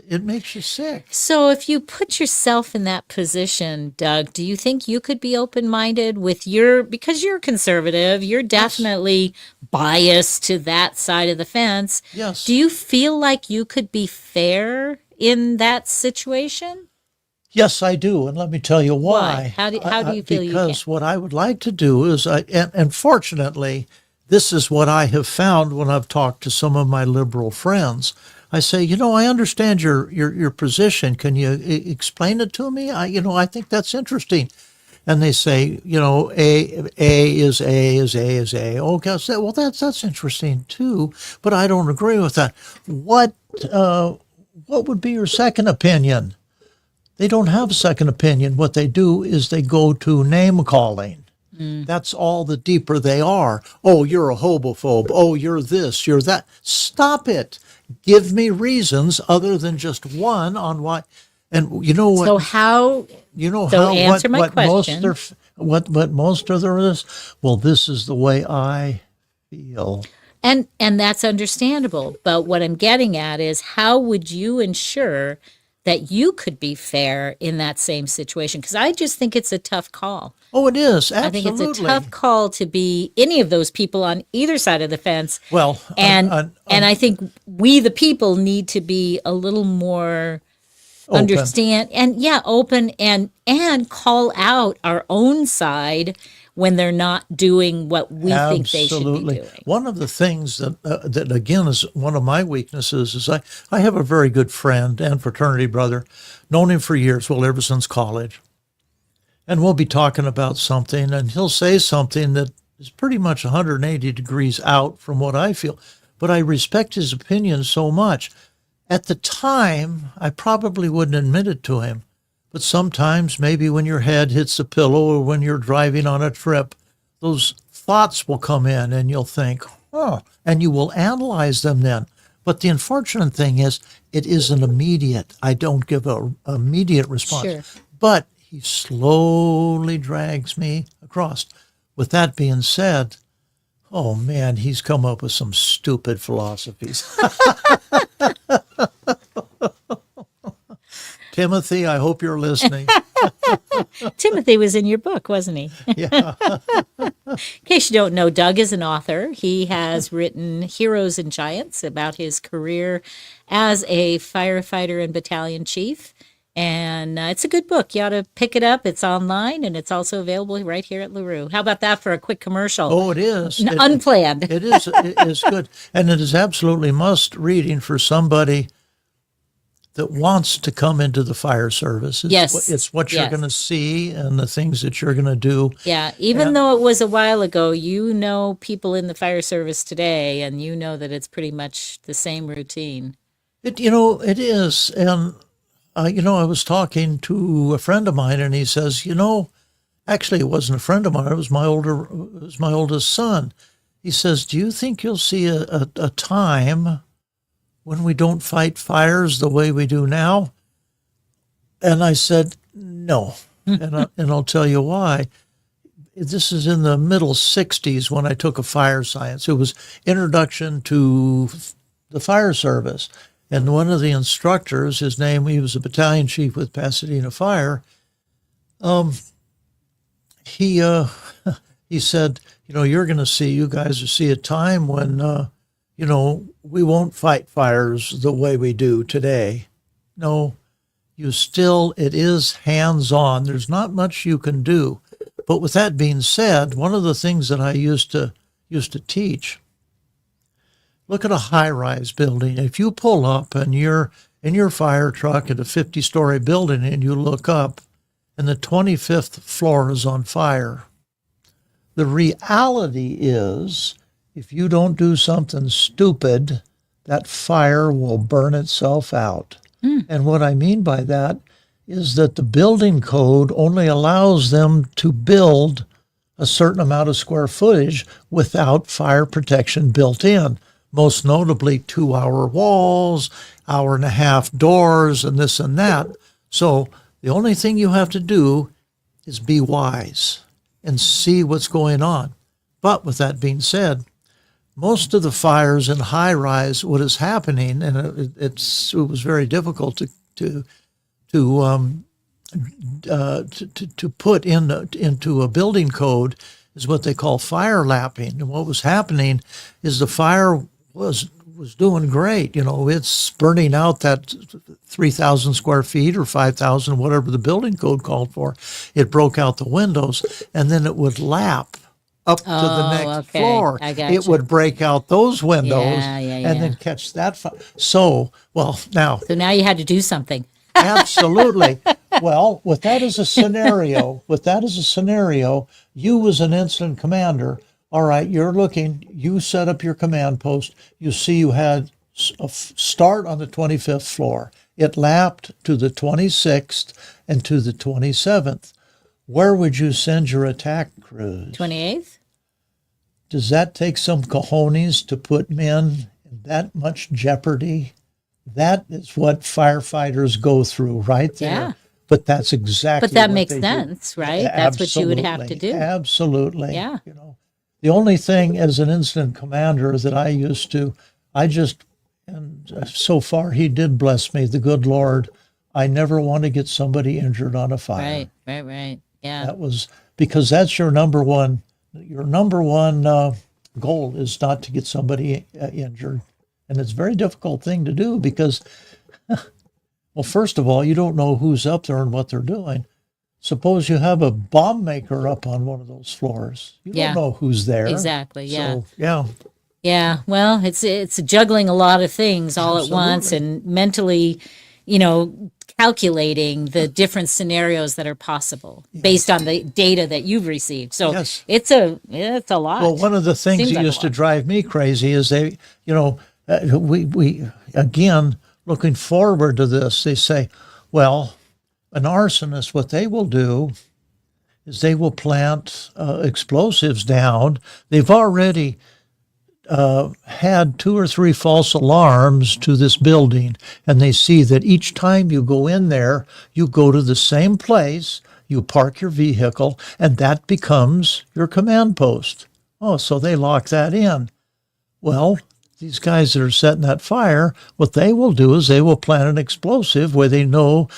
Speaker 2: it makes you sick.
Speaker 1: So if you put yourself in that position, Doug, do you think you could be open-minded because you're conservative, you're definitely biased to that side of the fence.
Speaker 2: Yes.
Speaker 1: Do you feel like you could be fair in that situation?
Speaker 2: Yes, I do, and let me tell you why.
Speaker 1: How do you feel you can?
Speaker 2: Because what I would like to do is, and fortunately, this is what I have found when I've talked to some of my liberal friends. I say, I understand your position. Can you explain it to me? I think that's interesting. And they say, A is A is A is A. Okay, I say, well, that's interesting too, but I don't agree with that. What would be your second opinion? They don't have a second opinion. What they do is they go to name calling. That's all the deeper they are. Oh, you're a homophobe. Oh, you're this, you're that. Stop it. Give me reasons other than just one on why. And you know what?
Speaker 1: So how? Answer my question.
Speaker 2: What most of there is? Well, this is the way I feel.
Speaker 1: And that's understandable. But what I'm getting at is, how would you ensure that you could be fair in that same situation? Because I just think it's a tough call.
Speaker 2: Oh, it is. Absolutely.
Speaker 1: I think it's a tough call to be any of those people on either side of the fence.
Speaker 2: Well,
Speaker 1: and I think we, the people, need to be a little more open. Open and call out our own side when they're not doing what we think they should be doing.
Speaker 2: One of the things that again is one of my weaknesses is I have a very good friend and fraternity brother, known him for years, ever since college. And we'll be talking about something, and he'll say something that is pretty much 180 degrees out from what I feel. But I respect his opinion so much. At the time, I probably wouldn't admit it to him. But sometimes, maybe when your head hits the pillow or when you're driving on a trip, those thoughts will come in and you'll think, oh, and you will analyze them then. But the unfortunate thing is, it isn't immediate. I don't give an immediate response.
Speaker 1: Sure.
Speaker 2: But he slowly drags me across. With that being said, oh man, he's come up with some stupid philosophies. Timothy, I hope you're listening.
Speaker 1: Timothy was in your book, wasn't he?
Speaker 2: Yeah.
Speaker 1: In case you don't know, Doug is an author. He has written Heroes and Giants about his career as a firefighter and battalion chief. And it's a good book. You ought to pick it up. It's online and it's also available right here at LeRue. How about that for a quick commercial?
Speaker 2: Oh, it is.
Speaker 1: Unplanned.
Speaker 2: It is. It is good. And it is absolutely must reading for somebody that wants to come into the fire service. It's what you're
Speaker 1: Yes.
Speaker 2: going to see and the things that you're going to do.
Speaker 1: Yeah, even though it was a while ago, you know people in the fire service today, and you know that it's pretty much the same routine.
Speaker 2: It is. And, I was talking to a friend of mine and he says, actually it wasn't a friend of mine. It was my oldest son. He says, do you think you'll see a time when we don't fight fires the way we do now? And I said, no. and I'll tell you why. This is in the middle 60s when I took a fire science. It was introduction to the fire service. And one of the instructors, he was a battalion chief with Pasadena Fire. He said, you guys will see a time when, we won't fight fires the way we do today. No, it is hands-on. There's not much you can do. But with that being said, one of the things that I used to teach, look at a high-rise building. If you pull up and you're in your fire truck at a 50-story building and you look up and the 25th floor is on fire, the reality is if you don't do something stupid, that fire will burn itself out. And what I mean by that is that the building code only allows them to build a certain amount of square footage without fire protection built in. Most notably 2-hour walls, 1.5 doors, and this and that. So the only thing you have to do is be wise and see what's going on. But with that being said, most of the fires in high rise, what is happening, and it was very difficult to put into a building code, is what they call fire lapping. And what was happening is the fire was doing great. It's burning out that 3,000 square feet or 5,000, whatever the building code called for. It broke out the windows, and then it would lap up to the next floor.
Speaker 1: I got
Speaker 2: it
Speaker 1: you.
Speaker 2: would break out those windows
Speaker 1: Yeah.
Speaker 2: and then catch that fire. So now
Speaker 1: you had to do something.
Speaker 2: absolutely. Well, with that as a scenario, you as an incident commander, all right, you set up your command post. You see you had a start on the 25th floor. It lapped to the 26th and to the 27th. Where would you send your attack crews?
Speaker 1: 28th?
Speaker 2: Does that take some cojones to put men in that much jeopardy? That is what firefighters go through right there.
Speaker 1: Yeah.
Speaker 2: But that's exactly
Speaker 1: But that
Speaker 2: what
Speaker 1: makes
Speaker 2: they do.
Speaker 1: senand right? That's what you would have to do.
Speaker 2: Absolutely.
Speaker 1: Yeah.
Speaker 2: The only thing as an incident commander that and so far he did bless me, the good Lord, I never want to get somebody injured on a fire.
Speaker 1: Right. Yeah.
Speaker 2: That was because that's your number one goal is not to get somebody injured. And it's a very difficult thing to do because, well, first of all, you don't know who's up there and what they're doing. Suppose you have a bomb maker up on one of those floors. You don't know who's there.
Speaker 1: Exactly. Yeah.
Speaker 2: So, yeah.
Speaker 1: Yeah. Well, it's juggling a lot of things all at once and mentally, calculating the different scenarios that are possible based on the data that you've received. So it's a lot.
Speaker 2: Well, one of the things
Speaker 1: Seems
Speaker 2: that
Speaker 1: like
Speaker 2: used to drive me crazy is we again, looking forward to this, they say, well, an arsonist, what they will do is they will plant explosives down. They've already had 2 or 3 false alarms to this building, and they see that each time you go in there, you go to the same place, you park your vehicle, and that becomes your command post. Oh, so they lock that in. Well, these guys that are setting that fire, what they will do is they will plant an explosive where they know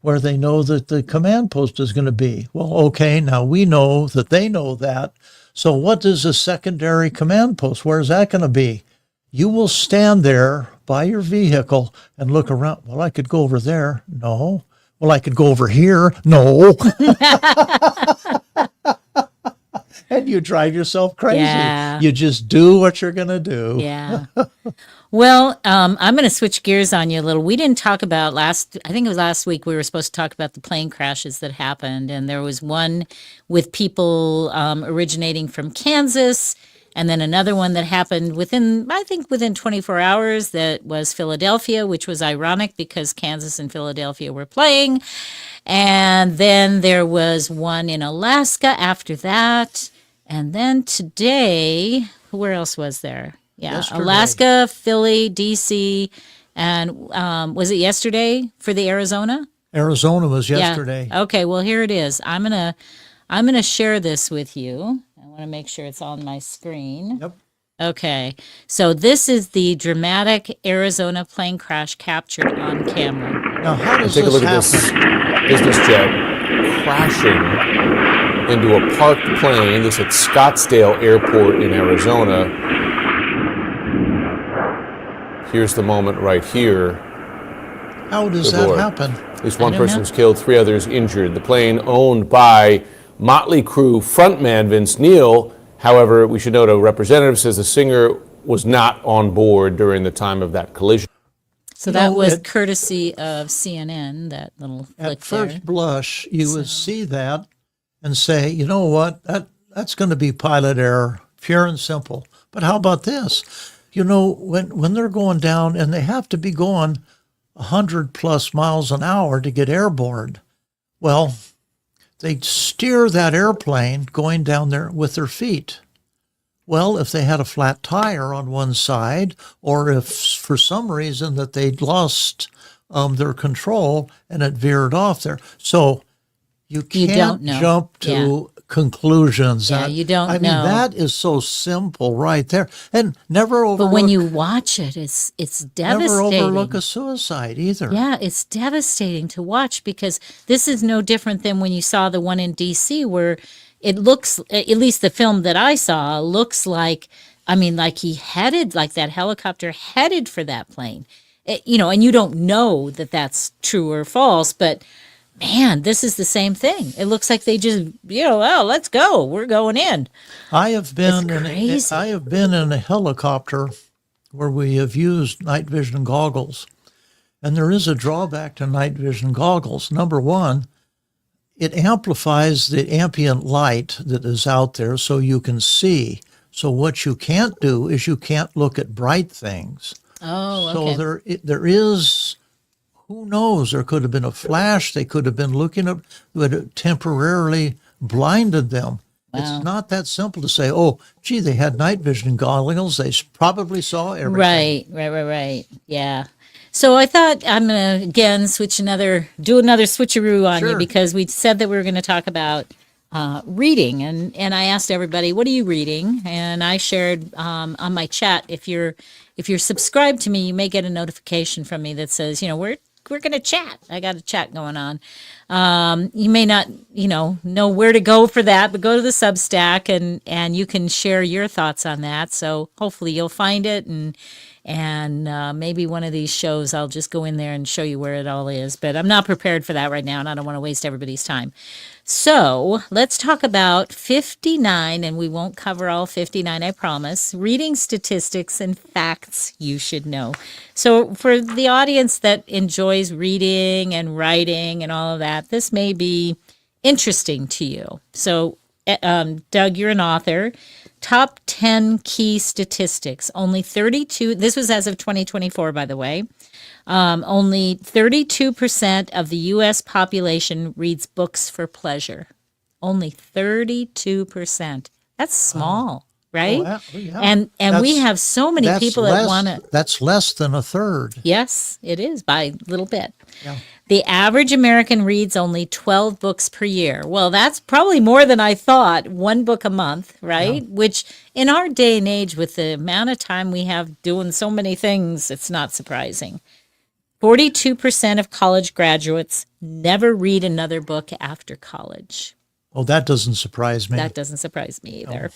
Speaker 2: where they know that the command post is going to be. Well, okay, now we know that they know that. So what is a secondary command post? Where is that going to be? You will stand there by your vehicle and look around. Well, I could go over there. No. Well, I could go over here. No. And you drive yourself crazy.
Speaker 1: Yeah.
Speaker 2: You just do what you're going to do.
Speaker 1: Yeah. Well, I'm going to switch gears on you a little. We didn't talk about I think it was last week, we were supposed to talk about the plane crashes that happened. And there was one with people originating from Kansas, and then another one that happened within 24 hours that was Philadelphia, which was ironic because Kansas and Philadelphia were playing. And then there was one in Alaska after that. And then today, where else was there? Yeah,
Speaker 2: Yesterday.
Speaker 1: Alaska, Philly, DC, and was it yesterday for the Arizona?
Speaker 2: Arizona was yesterday.
Speaker 1: Yeah. Okay, well here it is. I'm gonna share this with you. I want to make sure it's on my screen.
Speaker 2: Yep.
Speaker 1: Okay, so this is the dramatic Arizona plane crash captured on camera.
Speaker 2: Now, how does
Speaker 5: Take a
Speaker 2: this
Speaker 5: look at
Speaker 2: happen?
Speaker 5: this business jet crashing into a parked plane. This at Scottsdale Airport in Arizona. Here's the moment right here.
Speaker 2: How does
Speaker 5: Good
Speaker 2: that
Speaker 5: Lord.
Speaker 2: happen?
Speaker 5: At least one
Speaker 1: I don't
Speaker 5: person
Speaker 1: know.
Speaker 5: was killed, 3 others injured. The plane owned by Motley Crue frontman Vince Neil. However, we should note a representative says the singer was not on board during the time of that collision.
Speaker 1: So
Speaker 2: You
Speaker 1: that
Speaker 2: know,
Speaker 1: was
Speaker 2: it-
Speaker 1: courtesy of CNN. That little flick
Speaker 2: At first
Speaker 1: there.
Speaker 2: blush, you would see that and say, you know what, that's going to be pilot error, pure and simple. But how about this? You know, when they're going down, and they have to be going 100 plus miles an hour to get airborne, well, they steer that airplane going down there with their feet. Well, if they had a flat tire on one side, or if for some reason that they'd lost their control and it veered off there. So you
Speaker 1: You
Speaker 2: can't
Speaker 1: don't know.
Speaker 2: jump to conclusions.
Speaker 1: Yeah, you don't
Speaker 2: I mean,
Speaker 1: know.
Speaker 2: that is so simple right there. And never overlook,
Speaker 1: But when you watch it, it's
Speaker 2: never
Speaker 1: devastating.
Speaker 2: overlook a suicide either.
Speaker 1: Yeah, it's devastating to watch because this is no different than when you saw the one in DC where it looks, at least the film that I saw, looks like, I mean, like he headed, like that helicopter headed for that plane. You know, and you don't know that that's true or false, but man, this is the same thing. It looks like they just, well, let's go. We're going in.
Speaker 2: I have been
Speaker 1: crazy.
Speaker 2: I have been in a helicopter where we have used night vision goggles. And there is a drawback to night vision goggles. Number one, it amplifies the ambient light that is out there so you can see. So what you can't do is you can't look at bright things.
Speaker 1: Oh,
Speaker 2: So
Speaker 1: okay.
Speaker 2: there is, who knows, there could have been a flash. They could have been looking up, but it temporarily blinded them.
Speaker 1: Wow.
Speaker 2: It's not that simple to say, oh, gee, they had night vision goggles. They probably saw everything.
Speaker 1: Right. Yeah. So I thought I'm going to, again, do another switcheroo on you
Speaker 2: Sure.
Speaker 1: because we said that we were going to talk about reading. And I asked everybody, what are you reading? And I shared on my chat, if you're subscribed to me, you may get a notification from me that says, we're going to chat. I got a chat going on. You may not, know where to go for that, but go to the Substack and you can share your thoughts on that. So hopefully you'll find it and maybe one of these shows I'll just go in there and show you where it all is. But I'm not prepared for that right now, and I don't want to waste everybody's time. So let's talk about 59, and we won't cover all 59, I promise. Reading statistics and facts you should know. So for the audience that enjoys reading and writing and all of that, this may be interesting to you. So, Doug, you're an author. Top 10 key statistics. Only 32, this was as of 2024, by the way. Only 32% of the U.S. population reads books for pleasure. Only 32%. That's small, right?
Speaker 2: Oh, yeah.
Speaker 1: And we have so many
Speaker 2: That's
Speaker 1: people that
Speaker 2: less-
Speaker 1: want to.
Speaker 2: That's less than a third.
Speaker 1: Yes, it is by a little bit.
Speaker 2: Yeah.
Speaker 1: The average American reads only 12 books per year. Well, that's probably more than I thought. 1 book a month, right? Which in our day and age, with the amount of time we have doing so many things, it's not surprising. 42% of college graduates never read another book after college.
Speaker 2: Oh, that doesn't surprise me.
Speaker 1: That doesn't surprise me either.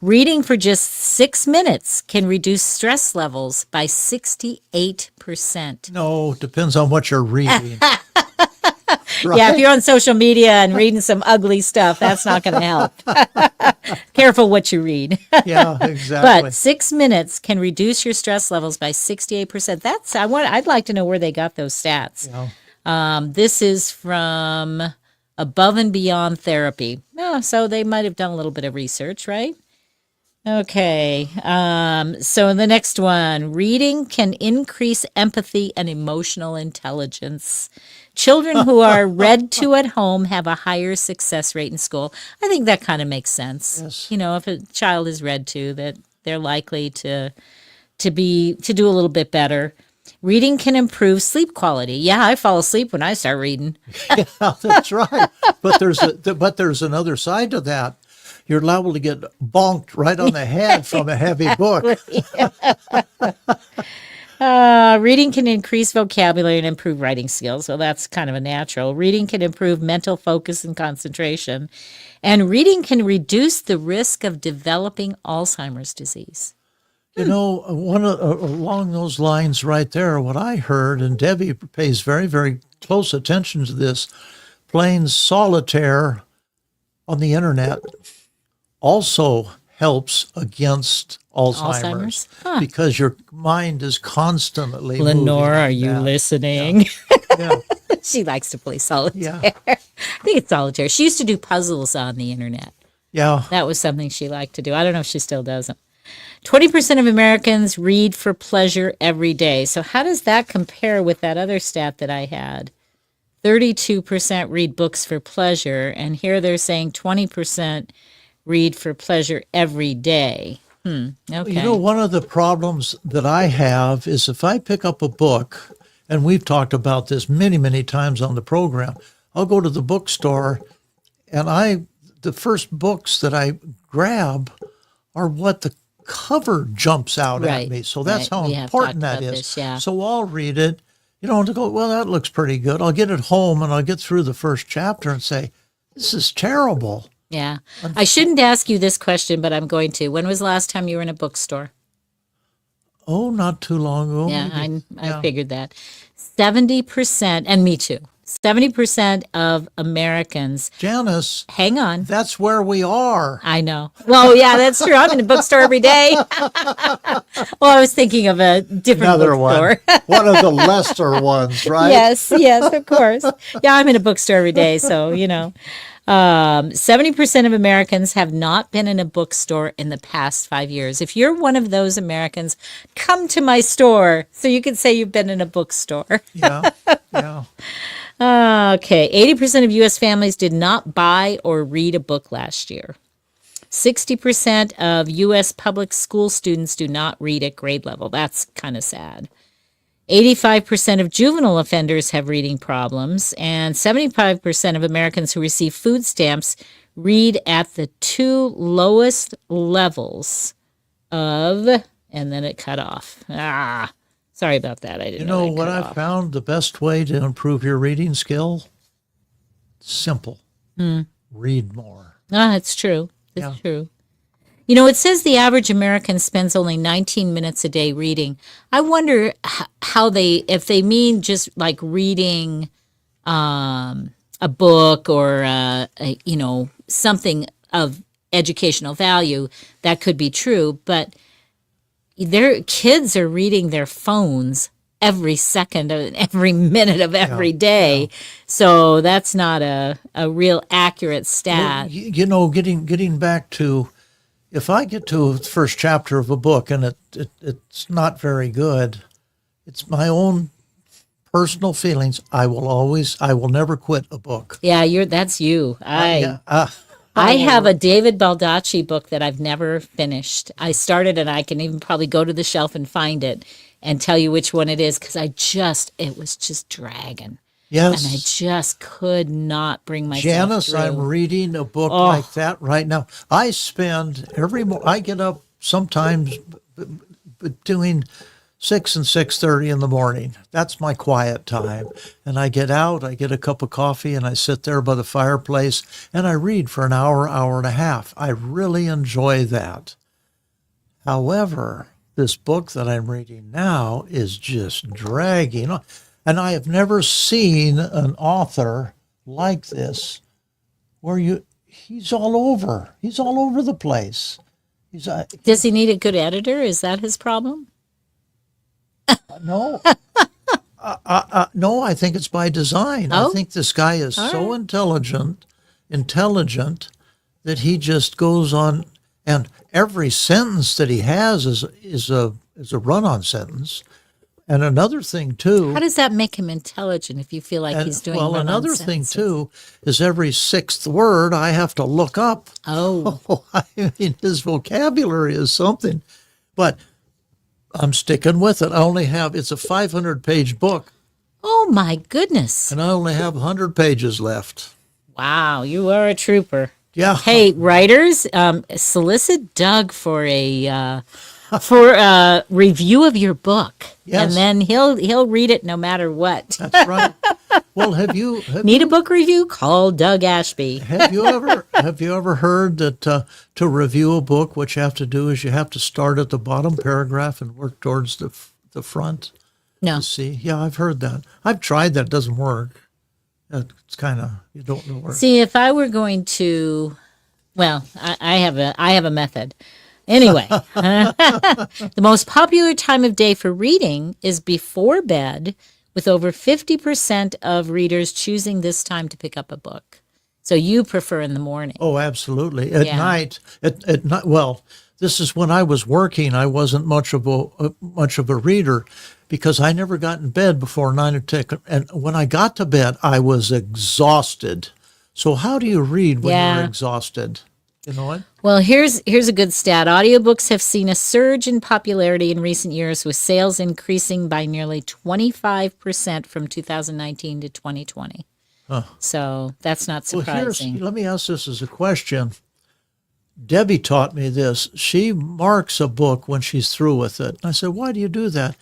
Speaker 1: Reading for just 6 minutes can reduce stress levels by 68%.
Speaker 2: No, depends on what you're reading.
Speaker 1: Yeah, if you're on social media and reading some ugly stuff, that's not going to help. Careful what you read.
Speaker 2: Yeah, exactly.
Speaker 1: But 6 minutes can reduce your stress levels by 68%. I'd like to know where they got those stats.
Speaker 2: Yeah.
Speaker 1: This is from Above and Beyond Therapy. Oh, so they might have done a little bit of research, right? Okay. So the next one, reading can increase empathy and emotional intelligence. Children who are read to at home have a higher success rate in school. I think that kind of makes sense.
Speaker 2: Yes.
Speaker 1: You know, if a child is read to, that they're likely to do a little bit better. Reading can improve sleep quality. Yeah, I fall asleep when I start reading.
Speaker 2: Yeah, that's right. But there's another side to that. You're liable to get bonked right on the head from a heavy book.
Speaker 1: Reading can increase vocabulary and improve writing skills. Well, that's kind of a natural. Reading can improve mental focus and concentration. And reading can reduce the risk of developing Alzheimer's disease.
Speaker 2: You know, along those lines right there, what I heard, and Debbie pays very, very close attention to this, playing solitaire on the internet also helps against Alzheimer's.
Speaker 1: Huh.
Speaker 2: Because your mind is constantly
Speaker 1: Lenore,
Speaker 2: moving
Speaker 1: are you
Speaker 2: that.
Speaker 1: listening?
Speaker 2: Yeah.
Speaker 1: She likes to play solitaire.
Speaker 2: Yeah.
Speaker 1: I think it's solitaire. She used to do puzzles on the internet.
Speaker 2: Yeah.
Speaker 1: That was something she liked to do. I don't know if she still does them. 20% of Americans read for pleasure every day. So how does that compare with that other stat that I had? 32% read books for pleasure, and here they're saying 20% read for pleasure every day. Okay.
Speaker 2: You know, one of the problems that I have is if I pick up a book, and we've talked about this many, many times on the program, I'll go to the bookstore and the first books that I grab are what the cover jumps out
Speaker 1: Right,
Speaker 2: at me. So that's
Speaker 1: right.
Speaker 2: how
Speaker 1: We have
Speaker 2: important
Speaker 1: talked
Speaker 2: that
Speaker 1: about
Speaker 2: is.
Speaker 1: this, yeah.
Speaker 2: So I'll read it, and to go, well, that looks pretty good. I'll get it home and I'll get through the first chapter and say, this is terrible.
Speaker 1: Yeah. I shouldn't ask you this question, but I'm going to. When was the last time you were in a bookstore?
Speaker 2: Oh, not too long ago.
Speaker 1: Yeah,
Speaker 2: maybe.
Speaker 1: I figured that. 70%, and me too, 70% of Americans,
Speaker 2: Janice,
Speaker 1: hang on.
Speaker 2: that's where we are.
Speaker 1: I know. Well, yeah, that's true. I'm in a bookstore every day. Well, I was thinking of a different
Speaker 2: Another
Speaker 1: bookstore.
Speaker 2: one of the lesser ones, right?
Speaker 1: Yes, of course. Yeah, I'm in a bookstore every day, so 70% of Americans have not been in a bookstore in the past 5 years. If you're one of those Americans, come to my store so you can say you've been in a bookstore.
Speaker 2: Yeah.
Speaker 1: Okay, 80% of U.S. families did not buy or read a book last year. 60% of U.S. public school students do not read at grade level. That's kind of sad. 85% of juvenile offenders have reading problems, and 75% of Americans who receive food stamps read at the two lowest levels of, and then it cut off. Sorry about that. I didn't know that
Speaker 2: What
Speaker 1: cut
Speaker 2: I've
Speaker 1: off.
Speaker 2: found the best way to improve your reading skill? Simple. Read more.
Speaker 1: It's true. It's
Speaker 2: Yeah.
Speaker 1: true. It says the average American spends only 19 minutes a day reading. I wonder if they mean just like reading a book or, something of educational value. That could be true, but their kids are reading their phones every second and every minute of every day. So that's not a real accurate stat.
Speaker 2: Getting back to, if I get to the first chapter of a book and it's not very good, it's my own personal feelings. I will never quit a book.
Speaker 1: Yeah, that's you. I have a David Baldacci book that I've never finished. I started and I can even probably go to the shelf and find it and tell you which one it is because it was just dragging.
Speaker 2: Yes.
Speaker 1: And I just could not bring myself
Speaker 2: Janice,
Speaker 1: through.
Speaker 2: I'm reading a book like that right now. I spend I get up sometimes doing 6 and 6:30 in the morning. That's my quiet time. And I get out, I get a cup of coffee, and I sit there by the fireplace, and I read for an hour, hour and a half. I really enjoy that. However, this book that I'm reading now is just dragging on. And I have never seen an author like this where he's all over. He's all over the place.
Speaker 1: Does he need a good editor? Is that his problem?
Speaker 2: No. No, I think it's by design.
Speaker 1: Oh?
Speaker 2: I think this guy is so intelligent that he just goes on, and every sentence that he has is a run-on sentence. And another thing too.
Speaker 1: How does that make him intelligent if you feel like he's doing
Speaker 2: well,
Speaker 1: run-on
Speaker 2: another thing
Speaker 1: sentences?
Speaker 2: too is every sixth word I have to look up.
Speaker 1: Oh,
Speaker 2: I mean, his vocabulary is something, but I'm sticking with it. It's a 500-page book,
Speaker 1: oh my goodness.
Speaker 2: and I only have 100 pages left.
Speaker 1: Wow, you are a trooper.
Speaker 2: Yeah.
Speaker 1: Hey, writers, solicit Doug for a review of your book,
Speaker 2: Yes.
Speaker 1: and then he'll read it no matter what.
Speaker 2: That's right. Well, have you
Speaker 1: Need a book review? Call Doug Ashby.
Speaker 2: have you ever heard that to review a book, what you have to do is you have to start at the bottom paragraph and work towards the front?
Speaker 1: No,
Speaker 2: See, yeah, I've heard that. I've tried that. It doesn't work. It's kind of, you don't know where.
Speaker 1: see, if I were going to, well, I have a method. Anyway, the most popular time of day for reading is before bed, with over 50% of readers choosing this time to pick up a book. So you prefer in the morning.
Speaker 2: Oh, absolutely. At
Speaker 1: Yeah.
Speaker 2: night, at night. Well, this is when I was working. I wasn't much of a reader because I never got in bed before 9 or 10. And when I got to bed, I was exhausted. So how do you read when
Speaker 1: Yeah.
Speaker 2: you're exhausted? You know what?
Speaker 1: Well, here's a good stat. Audiobooks have seen a surge in popularity in recent years, with sales increasing by nearly 25% from 2019 to 2020. So that's not
Speaker 2: Well,
Speaker 1: surprising.
Speaker 2: let me ask this as a question. Debbie taught me this. She marks a book when she's through with it. And I said, why do you do that?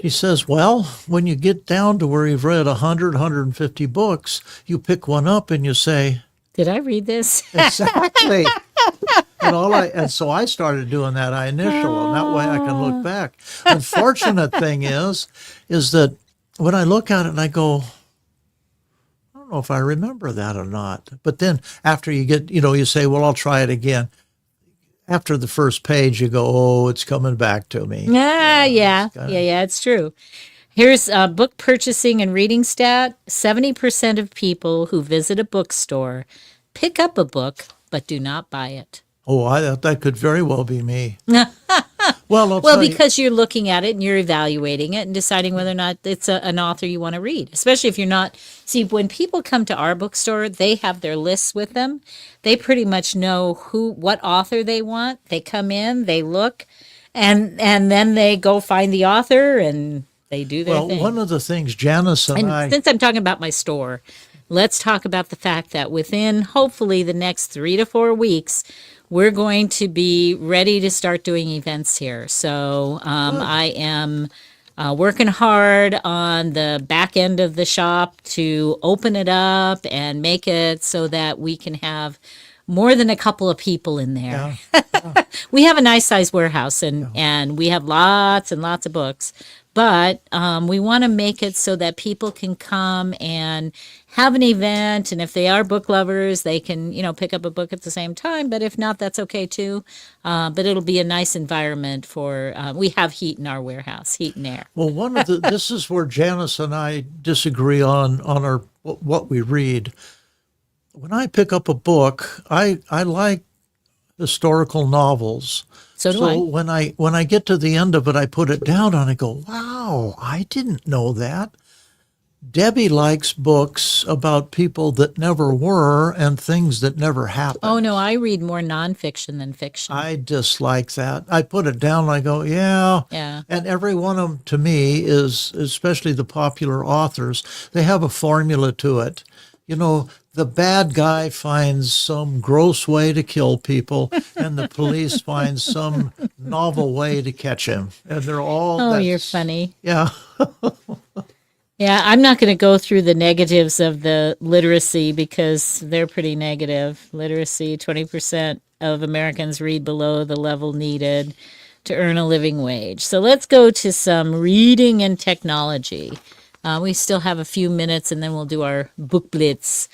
Speaker 2: She says, well, when you get down to where you've read 100, 150 books, you pick one up and you say,
Speaker 1: Did I read this?
Speaker 2: exactly. And so I started doing that. I initial, and that way I can look back. Unfortunate thing is that when I look at it and I go, I don't know if I remember that or not. But then after you get, you say, well, I'll try it again. After the first page, you go, oh, it's coming back to me.
Speaker 1: Yeah, it's true. Here's a book purchasing and reading stat. 70% of people who visit a bookstore pick up a book but do not buy it.
Speaker 2: Oh, that could very well be me. Well,
Speaker 1: Well, because you're looking at it and you're evaluating it and deciding whether or not it's an author you want to read, especially if you're not. See, when people come to our bookstore, they have their lists with them. They pretty much know what author they want. They come in, they look, and then they go find the author and they do their thing.
Speaker 2: One of the things Janice and I...
Speaker 1: And since I'm talking about my store, let's talk about the fact that within hopefully the next 3 to 4 weeks, we're going to be ready to start doing events here. So I am working hard on the back end of the shop to open it up and make it so that we can have more than a couple of people in there.
Speaker 2: Yeah.
Speaker 1: We have a nice sized warehouse and we have lots and lots of books. But we want to make it so that people can come and have an event. And if they are book lovers, they can, pick up a book at the same time. But if not, that's okay too. But it'll be a nice environment for, we have heat in our warehouse, heat and air.
Speaker 2: Well, this is where Janice and I disagree on what we read. When I pick up a book, I like historical novels.
Speaker 1: So do I.
Speaker 2: When I get to the end of it, I put it down and I go, wow, I didn't know that. Debbie likes books about people that never were and things that never happened.
Speaker 1: Oh, no, I read more nonfiction than fiction.
Speaker 2: I dislike that. I put it down and I go, yeah.
Speaker 1: Yeah.
Speaker 2: And every one of them, to me, is, especially the popular authors, they have a formula to it. The bad guy finds some gross way to kill people, and the police find some novel way to catch him. And they're all.
Speaker 1: Oh, you're
Speaker 2: that's-
Speaker 1: funny.
Speaker 2: Yeah.
Speaker 1: Yeah, I'm not going to go through the negatives of the literacy because they're pretty negative. Literacy, 20% of Americans read below the level needed to earn a living wage. So let's go to some reading and technology. We still have a few minutes and then we'll do our book blitz.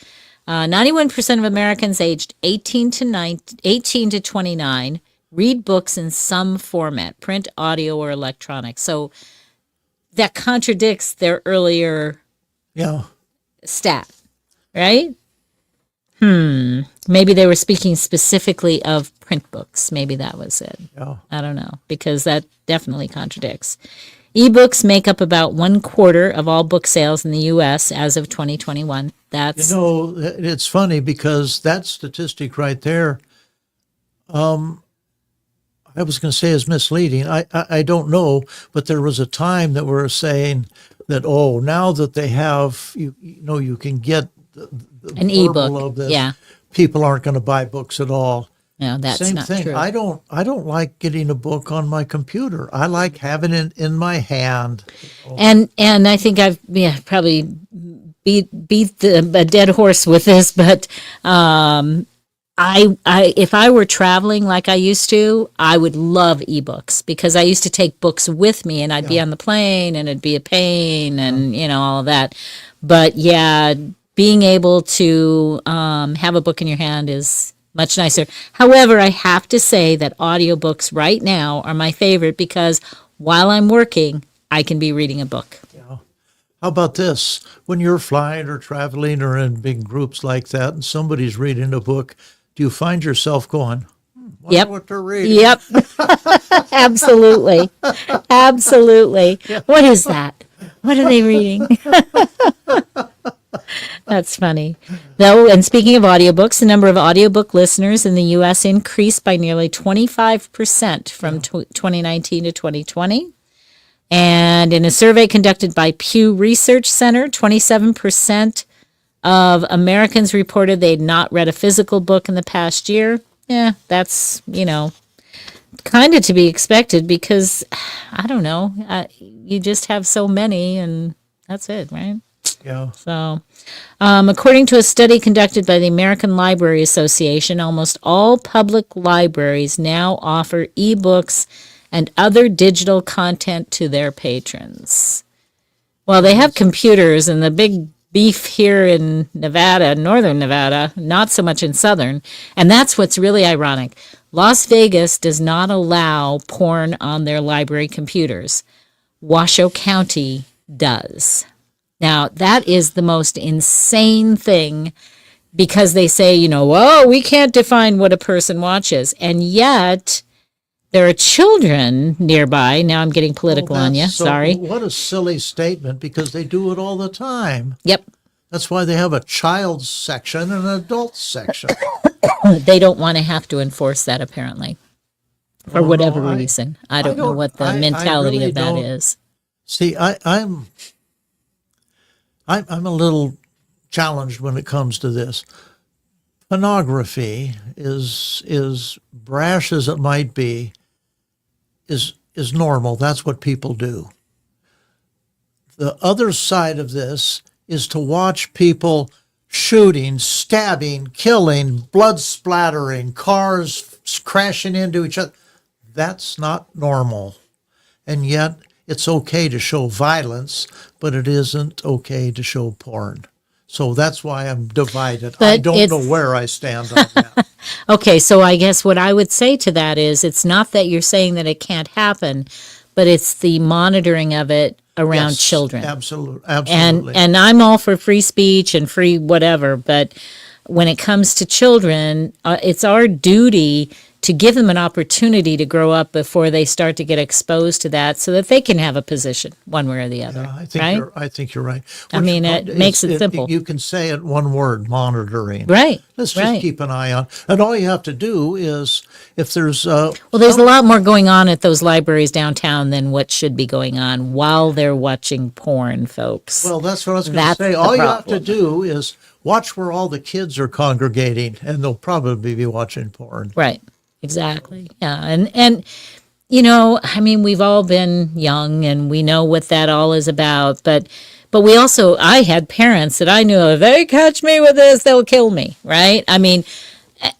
Speaker 1: 91% of Americans aged 18 to 29 read books in some format, print, audio, or electronic. So that contradicts their earlier
Speaker 2: Yeah.
Speaker 1: stat, right? Maybe they were speaking specifically of print books. Maybe that was it.
Speaker 2: Yeah.
Speaker 1: I don't know, because that definitely contradicts. Ebooks make up about 1/4 of all book sales in the U.S. as of 2021. That's
Speaker 2: It's funny because that statistic right there, I was going to say is misleading. I don't know, but there was a time that we were saying that, now that they have, you can get the
Speaker 1: an
Speaker 2: verbal
Speaker 1: ebook.
Speaker 2: of this,
Speaker 1: Yeah,
Speaker 2: people aren't going to buy books at all.
Speaker 1: no, that's
Speaker 2: Same
Speaker 1: not
Speaker 2: thing.
Speaker 1: true.
Speaker 2: I don't like getting a book on my computer. I like having it in my hand.
Speaker 1: And I think I've probably beat a dead horse with this, but I if I were traveling like I used to, I would love ebooks because I used to take books with me and I'd be on the plane and it'd be a pain and all of that. But yeah, being able to have a book in your hand is much nicer. However, I have to say that audiobooks right now are my favorite because while I'm working, I can be reading a book.
Speaker 2: How about this? When you're flying or traveling or in big groups like that and somebody's reading a book, do you find yourself going, wonder
Speaker 1: Yep.
Speaker 2: what they're reading?
Speaker 1: Yep. Absolutely. Absolutely. What is that? What are they reading? That's funny. Though, and speaking of audiobooks, the number of audiobook listeners in the U.S. increased by nearly 25% from 2019 to 2020. And in a survey conducted by Pew Research Center, 27% of Americans reported they'd not read a physical book in the past year. Yeah, that's, kind of to be expected because, I don't know, you just have so many and that's it, right?
Speaker 2: Yeah.
Speaker 1: So, according to a study conducted by the American Library Association, almost all public libraries now offer ebooks and other digital content to their patrons. Well, they have computers, and the big beef here in Nevada, northern Nevada, not so much in southern, and that's what's really ironic. Las Vegas does not allow porn on their library computers. Washoe County does. Now, that is the most insane thing because they say, we can't define what a person watches. And yet, there are children nearby. Now I'm getting political on you. Sorry.
Speaker 2: What a silly statement because they do it all the time.
Speaker 1: Yep.
Speaker 2: That's why they have a child section and an adult section.
Speaker 1: They don't want to have to enforce that, apparently, for whatever
Speaker 2: no,
Speaker 1: reason. I don't know what the mentality
Speaker 2: really
Speaker 1: of that
Speaker 2: don't.
Speaker 1: is.
Speaker 2: See, I'm a little challenged when it comes to this. Pornography is brash as it might be, is normal. That's what people do. The other side of this is to watch people shooting, stabbing, killing, blood splattering, cars crashing into each other. That's not normal. And yet it's okay to show violence, but it isn't okay to show porn. So that's why I'm divided. I
Speaker 1: But
Speaker 2: don't know
Speaker 1: it's-
Speaker 2: where I stand on that.
Speaker 1: Okay, so I guess what I would say to that is it's not that you're saying that it can't happen, but it's the monitoring of it around
Speaker 2: Yes,
Speaker 1: children.
Speaker 2: Absolutely.
Speaker 1: And I'm all for free speech and free whatever, but when it comes to children, it's our duty to give them an opportunity to grow up before they start to get exposed to that so that they can have a position one way or the other.
Speaker 2: I think
Speaker 1: right?
Speaker 2: I think you're right.
Speaker 1: I mean, it makes it simple.
Speaker 2: You can say it one word: monitoring.
Speaker 1: Right.
Speaker 2: Let's just
Speaker 1: right.
Speaker 2: keep an eye on. And all you have to do is, if there's
Speaker 1: Well, there's a lot more going on at those libraries downtown than what should be going on while they're watching porn, folks.
Speaker 2: well, that's what I was going to
Speaker 1: That's
Speaker 2: say.
Speaker 1: the
Speaker 2: All you have to
Speaker 1: problem.
Speaker 2: do is watch where all the kids are congregating, and they'll probably be watching porn.
Speaker 1: Right. Exactly. Yeah. And I mean, we've all been young and we know what that all is about, but I had parents that I knew if they catch me with this, they'll kill me, right? I mean,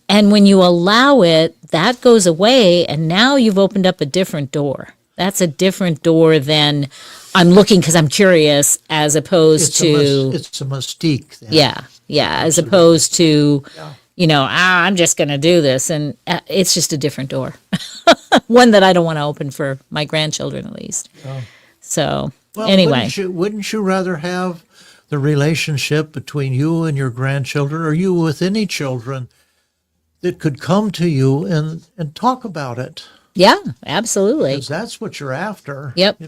Speaker 1: and when you allow it, that goes away, and now you've opened up a different door. That's a different door than I'm looking because I'm curious, as opposed to
Speaker 2: it's a mystique. Then.
Speaker 1: yeah, as opposed to I'm just going to do this, and it's just a different door, one that I don't want to open for my grandchildren at least. Oh. So anyway,
Speaker 2: wouldn't you rather have the relationship between you and your grandchildren, or you with any children, that could come to you and talk about it?
Speaker 1: Yeah, absolutely.
Speaker 2: Because that's what you're after.
Speaker 1: Yep.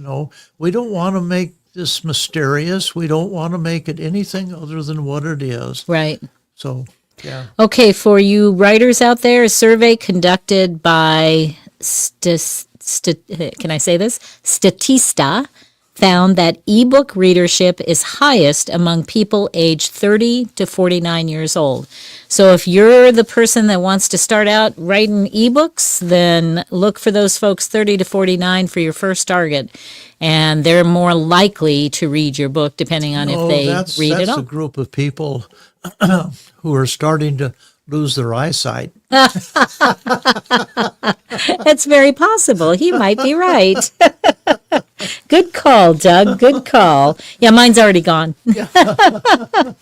Speaker 2: We don't want to make this mysterious. We don't want to make it anything other than what it is.
Speaker 1: Right.
Speaker 2: So, yeah.
Speaker 1: Okay, for you writers out there, a survey conducted by can I say this? Statista found that ebook readership is highest among people aged 30 to 49 years old. So if you're the person that wants to start out writing ebooks, then look for those folks 30 to 49 for your first target. And they're more likely to read your book depending on if they read it all.
Speaker 2: That's a group of people who are starting to lose their eyesight.
Speaker 1: It's very possible. He might be right. Good call, Doug. Good call. Yeah, mine's already gone. But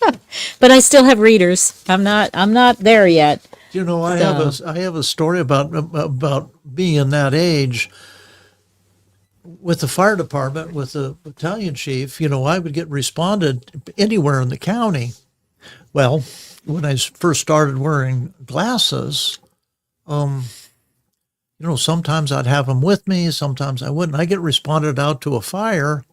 Speaker 1: I still have readers. I'm not there yet.
Speaker 2: I have a story about being that age. With the fire department, with the battalion chief, I would get responded anywhere in the county. Well, when I first started wearing glasses, sometimes I'd have them with me, sometimes I wouldn't. I get responded out to a fire.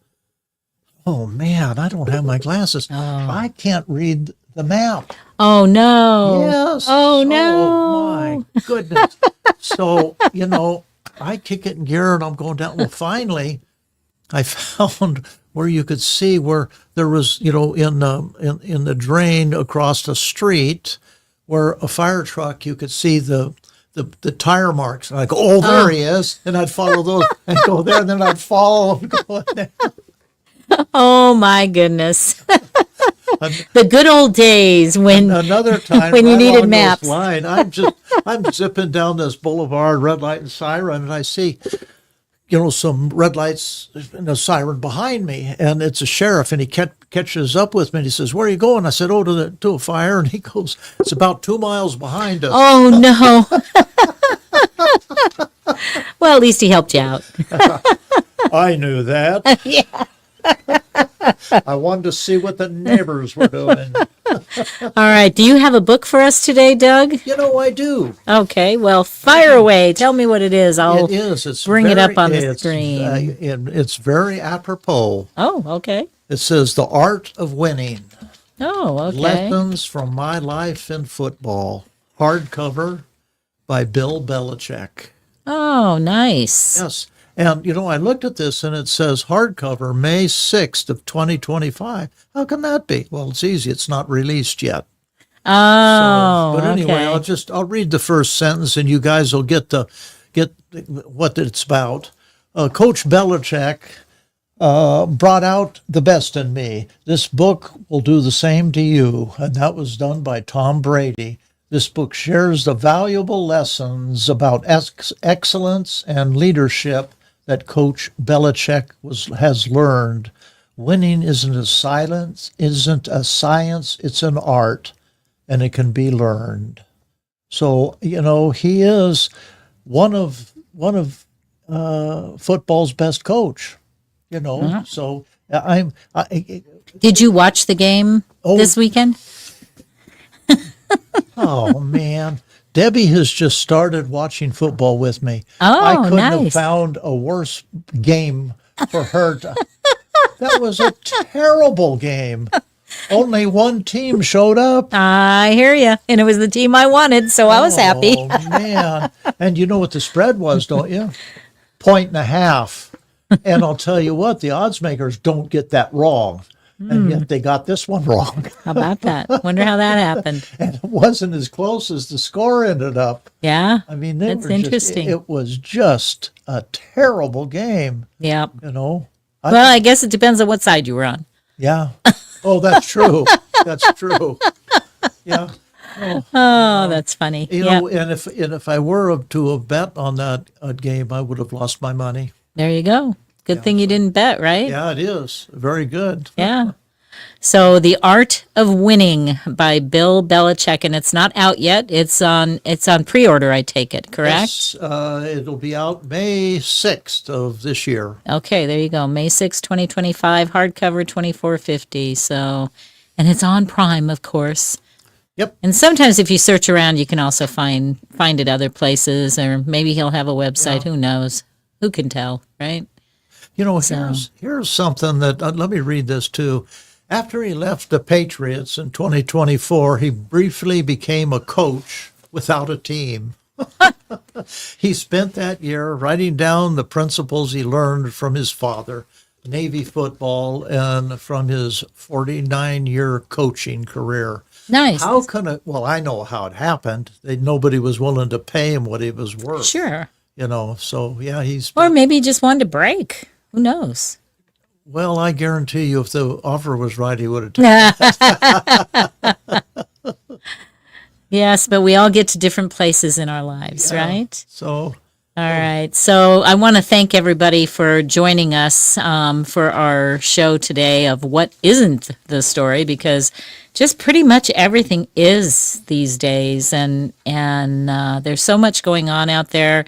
Speaker 2: Oh man, I don't have my glasses. Oh. I can't read the map.
Speaker 1: Oh no.
Speaker 2: Yes.
Speaker 1: Oh no.
Speaker 2: Oh my goodness. So, I kick it in gear and I'm going down. Well, finally, I found where you could see where there was, in the drain across the street, where a fire truck, you could see the tire marks. And I go, oh, there he is. And I'd follow those and go there, and then I'd follow him going there.
Speaker 1: Oh my goodness. The good old days when
Speaker 2: another time
Speaker 1: when you needed maps.
Speaker 2: I'm zipping down this boulevard, red light and siren, and I see, some red lights and a siren behind me, and it's a sheriff, and he catches up with me, and he says, "Where are you going?" I said, "Oh, to a fire," and he goes, "It's about 2 miles behind us."
Speaker 1: Oh no. Well, at least he helped you out.
Speaker 2: I knew that.
Speaker 1: Yeah.
Speaker 2: I wanted to see what the neighbors were doing.
Speaker 1: All right. Do you have a book for us today, Doug?
Speaker 2: I do.
Speaker 1: Okay. Well, fire away. Tell me what it is.
Speaker 2: It is. It's
Speaker 1: bring it up on the screen.
Speaker 2: It's very apropos.
Speaker 1: Oh, okay.
Speaker 2: It says, "The Art of Winning.
Speaker 1: Oh, okay.
Speaker 2: Lessons from My Life in Football." Hardcover by Bill Belichick.
Speaker 1: Oh, nice.
Speaker 2: Yes. And, I looked at this and it says hardcover May 6th of 2025. How can that be? Well, it's easy. It's not released yet.
Speaker 1: Oh,
Speaker 2: but anyway,
Speaker 1: okay.
Speaker 2: I'll read the first sentence and you guys will get what it's about. Coach Belichick brought out the best in me. This book will do the same to you. And that was done by Tom Brady. This book shares the valuable lessons about excellence and leadership that Coach Belichick has learned. Winning isn't a science, it's an art, and it can be learned. So, he is one of football's best coach. So
Speaker 1: Did you watch the game this weekend?
Speaker 2: Oh man, Debbie has just started watching football with me.
Speaker 1: Oh,
Speaker 2: I couldn't have
Speaker 1: nice.
Speaker 2: found a worse game for her. That was a terrible game. Only one team showed up.
Speaker 1: I hear you. And it was the team I wanted, so I was happy.
Speaker 2: Oh, man. And you know what the spread was, don't you? 1.5. And I'll tell you what, the odds makers don't get that wrong. and yet they got this one wrong.
Speaker 1: How about that? Wonder how that happened.
Speaker 2: And it wasn't as close as the score ended up.
Speaker 1: Yeah.
Speaker 2: I mean,
Speaker 1: That's interesting.
Speaker 2: It was just a terrible game,
Speaker 1: Yeah.
Speaker 2: you know.
Speaker 1: Well, I guess it depends on what side you were on.
Speaker 2: Yeah. Oh, that's true. That's true. Yeah.
Speaker 1: Oh, that's funny.
Speaker 2: You
Speaker 1: Yeah.
Speaker 2: know, and if I were to have bet on that game, I would have lost my money.
Speaker 1: There you go. Good thing you didn't bet, right?
Speaker 2: Yeah, it is very good.
Speaker 1: Yeah. So, The Art of Winning by Bill Belichick, and it's not out yet. It's on pre-order, I take it, correct?
Speaker 2: Yes, it'll be out May 6th of this year.
Speaker 1: Okay, there you go. May 6, 2025, hardcover, $24.50. So, and it's on Prime, of course.
Speaker 2: Yep.
Speaker 1: And sometimes if you search around, you can also find it other places, or maybe he'll have a website. Who knows? Who can tell, right?
Speaker 2: You know, here's something that, let me read this too. After he left the Patriots in 2024, he briefly became a coach without a team. He spent that year writing down the principles he learned from his father, Navy football, and from his 49-year coaching career.
Speaker 1: Nice.
Speaker 2: How can it? Well, I know how it happened. Nobody was willing to pay him what he was worth.
Speaker 1: Sure.
Speaker 2: You know, so yeah,
Speaker 1: Or maybe he just wanted to break. Who knows?
Speaker 2: well, I guarantee you if the offer was right, he would have taken it.
Speaker 1: Yes, but we all get to different places in our lives, right?
Speaker 2: So,
Speaker 1: All right. So I want to thank everybody for joining us for our show today of What Isn't the Story, because just pretty much everything is these days, and there's so much going on out there.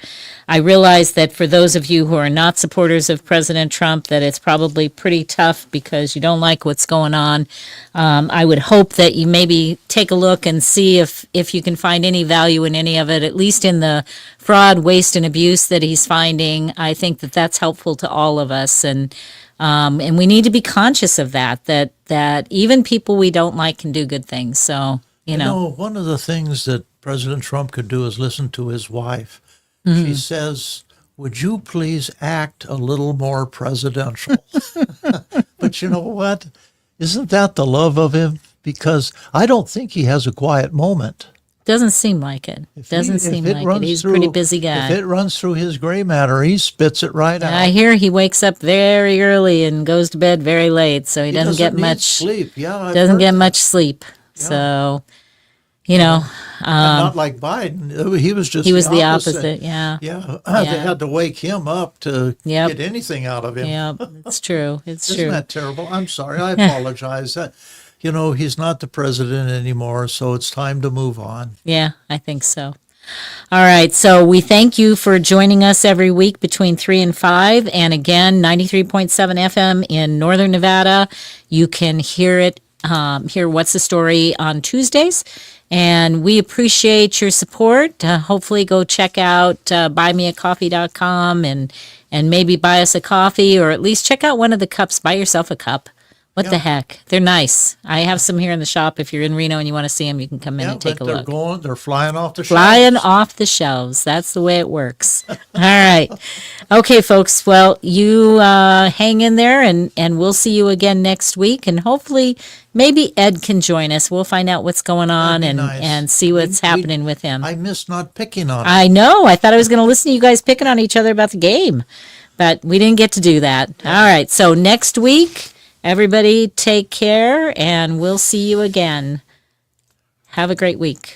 Speaker 1: I realize that for those of you who are not supporters of President Trump, that it's probably pretty tough because you don't like what's going on. I would hope that you maybe take a look and see if you can find any value in any of it, at least in the fraud, waste, and abuse that he's finding. I think that that's helpful to all of us, and we need to be conscious of that even people we don't like can do good things. So, you know.
Speaker 2: one of the things that President Trump could do is listen to his wife. She says, "Would you please act a little more presidential?" But you know what? Isn't that the love of him? Because I don't think he has a quiet moment.
Speaker 1: Doesn't seem like it. Doesn't seem like it. He's a pretty busy guy.
Speaker 2: If it runs through his gray matter, he spits it right out.
Speaker 1: I hear he wakes up very early and goes to bed very late, so he doesn't get
Speaker 2: need
Speaker 1: much
Speaker 2: sleep. Yeah, I've
Speaker 1: doesn't
Speaker 2: heard
Speaker 1: get
Speaker 2: that.
Speaker 1: much sleep. So, you know,
Speaker 2: Not like Biden. He was just
Speaker 1: he was the opposite. Yeah.
Speaker 2: Yeah,
Speaker 1: Yeah.
Speaker 2: they had to wake him up to
Speaker 1: Yep.
Speaker 2: get anything out of him.
Speaker 1: Yeah, it's true. It's
Speaker 2: Isn't
Speaker 1: true.
Speaker 2: that terrible? I'm sorry. I apologize. He's not the president anymore, so it's time to move on.
Speaker 1: Yeah, I think so. All right. So we thank you for joining us every week between 3 and 5. And again, 93.7 FM in Northern Nevada. You can hear it, hear What's the Story on Tuesdays. And we appreciate your support. Hopefully go check out buymeacoffee.com and maybe buy us a coffee, or at least check out one of the cups. Buy yourself a cup. What the heck? They're nice. I have some here in the shop. If you're in Reno and you want to see them, you can come in and take a look.
Speaker 2: They're flying off the
Speaker 1: Flying
Speaker 2: shelves.
Speaker 1: off the shelves. That's the way it works. All right. Okay, folks. Well, you hang in there, and we'll see you again next week. And hopefully, maybe Ed can join us. We'll find out what's going on
Speaker 2: That'd be nice.
Speaker 1: and see what's happening with him.
Speaker 2: I miss not picking on him.
Speaker 1: I know. I thought I was going to listen to you guys picking on each other about the game, but we didn't get to do that. All right. So next week, everybody take care, and we'll see you again. Have a great week.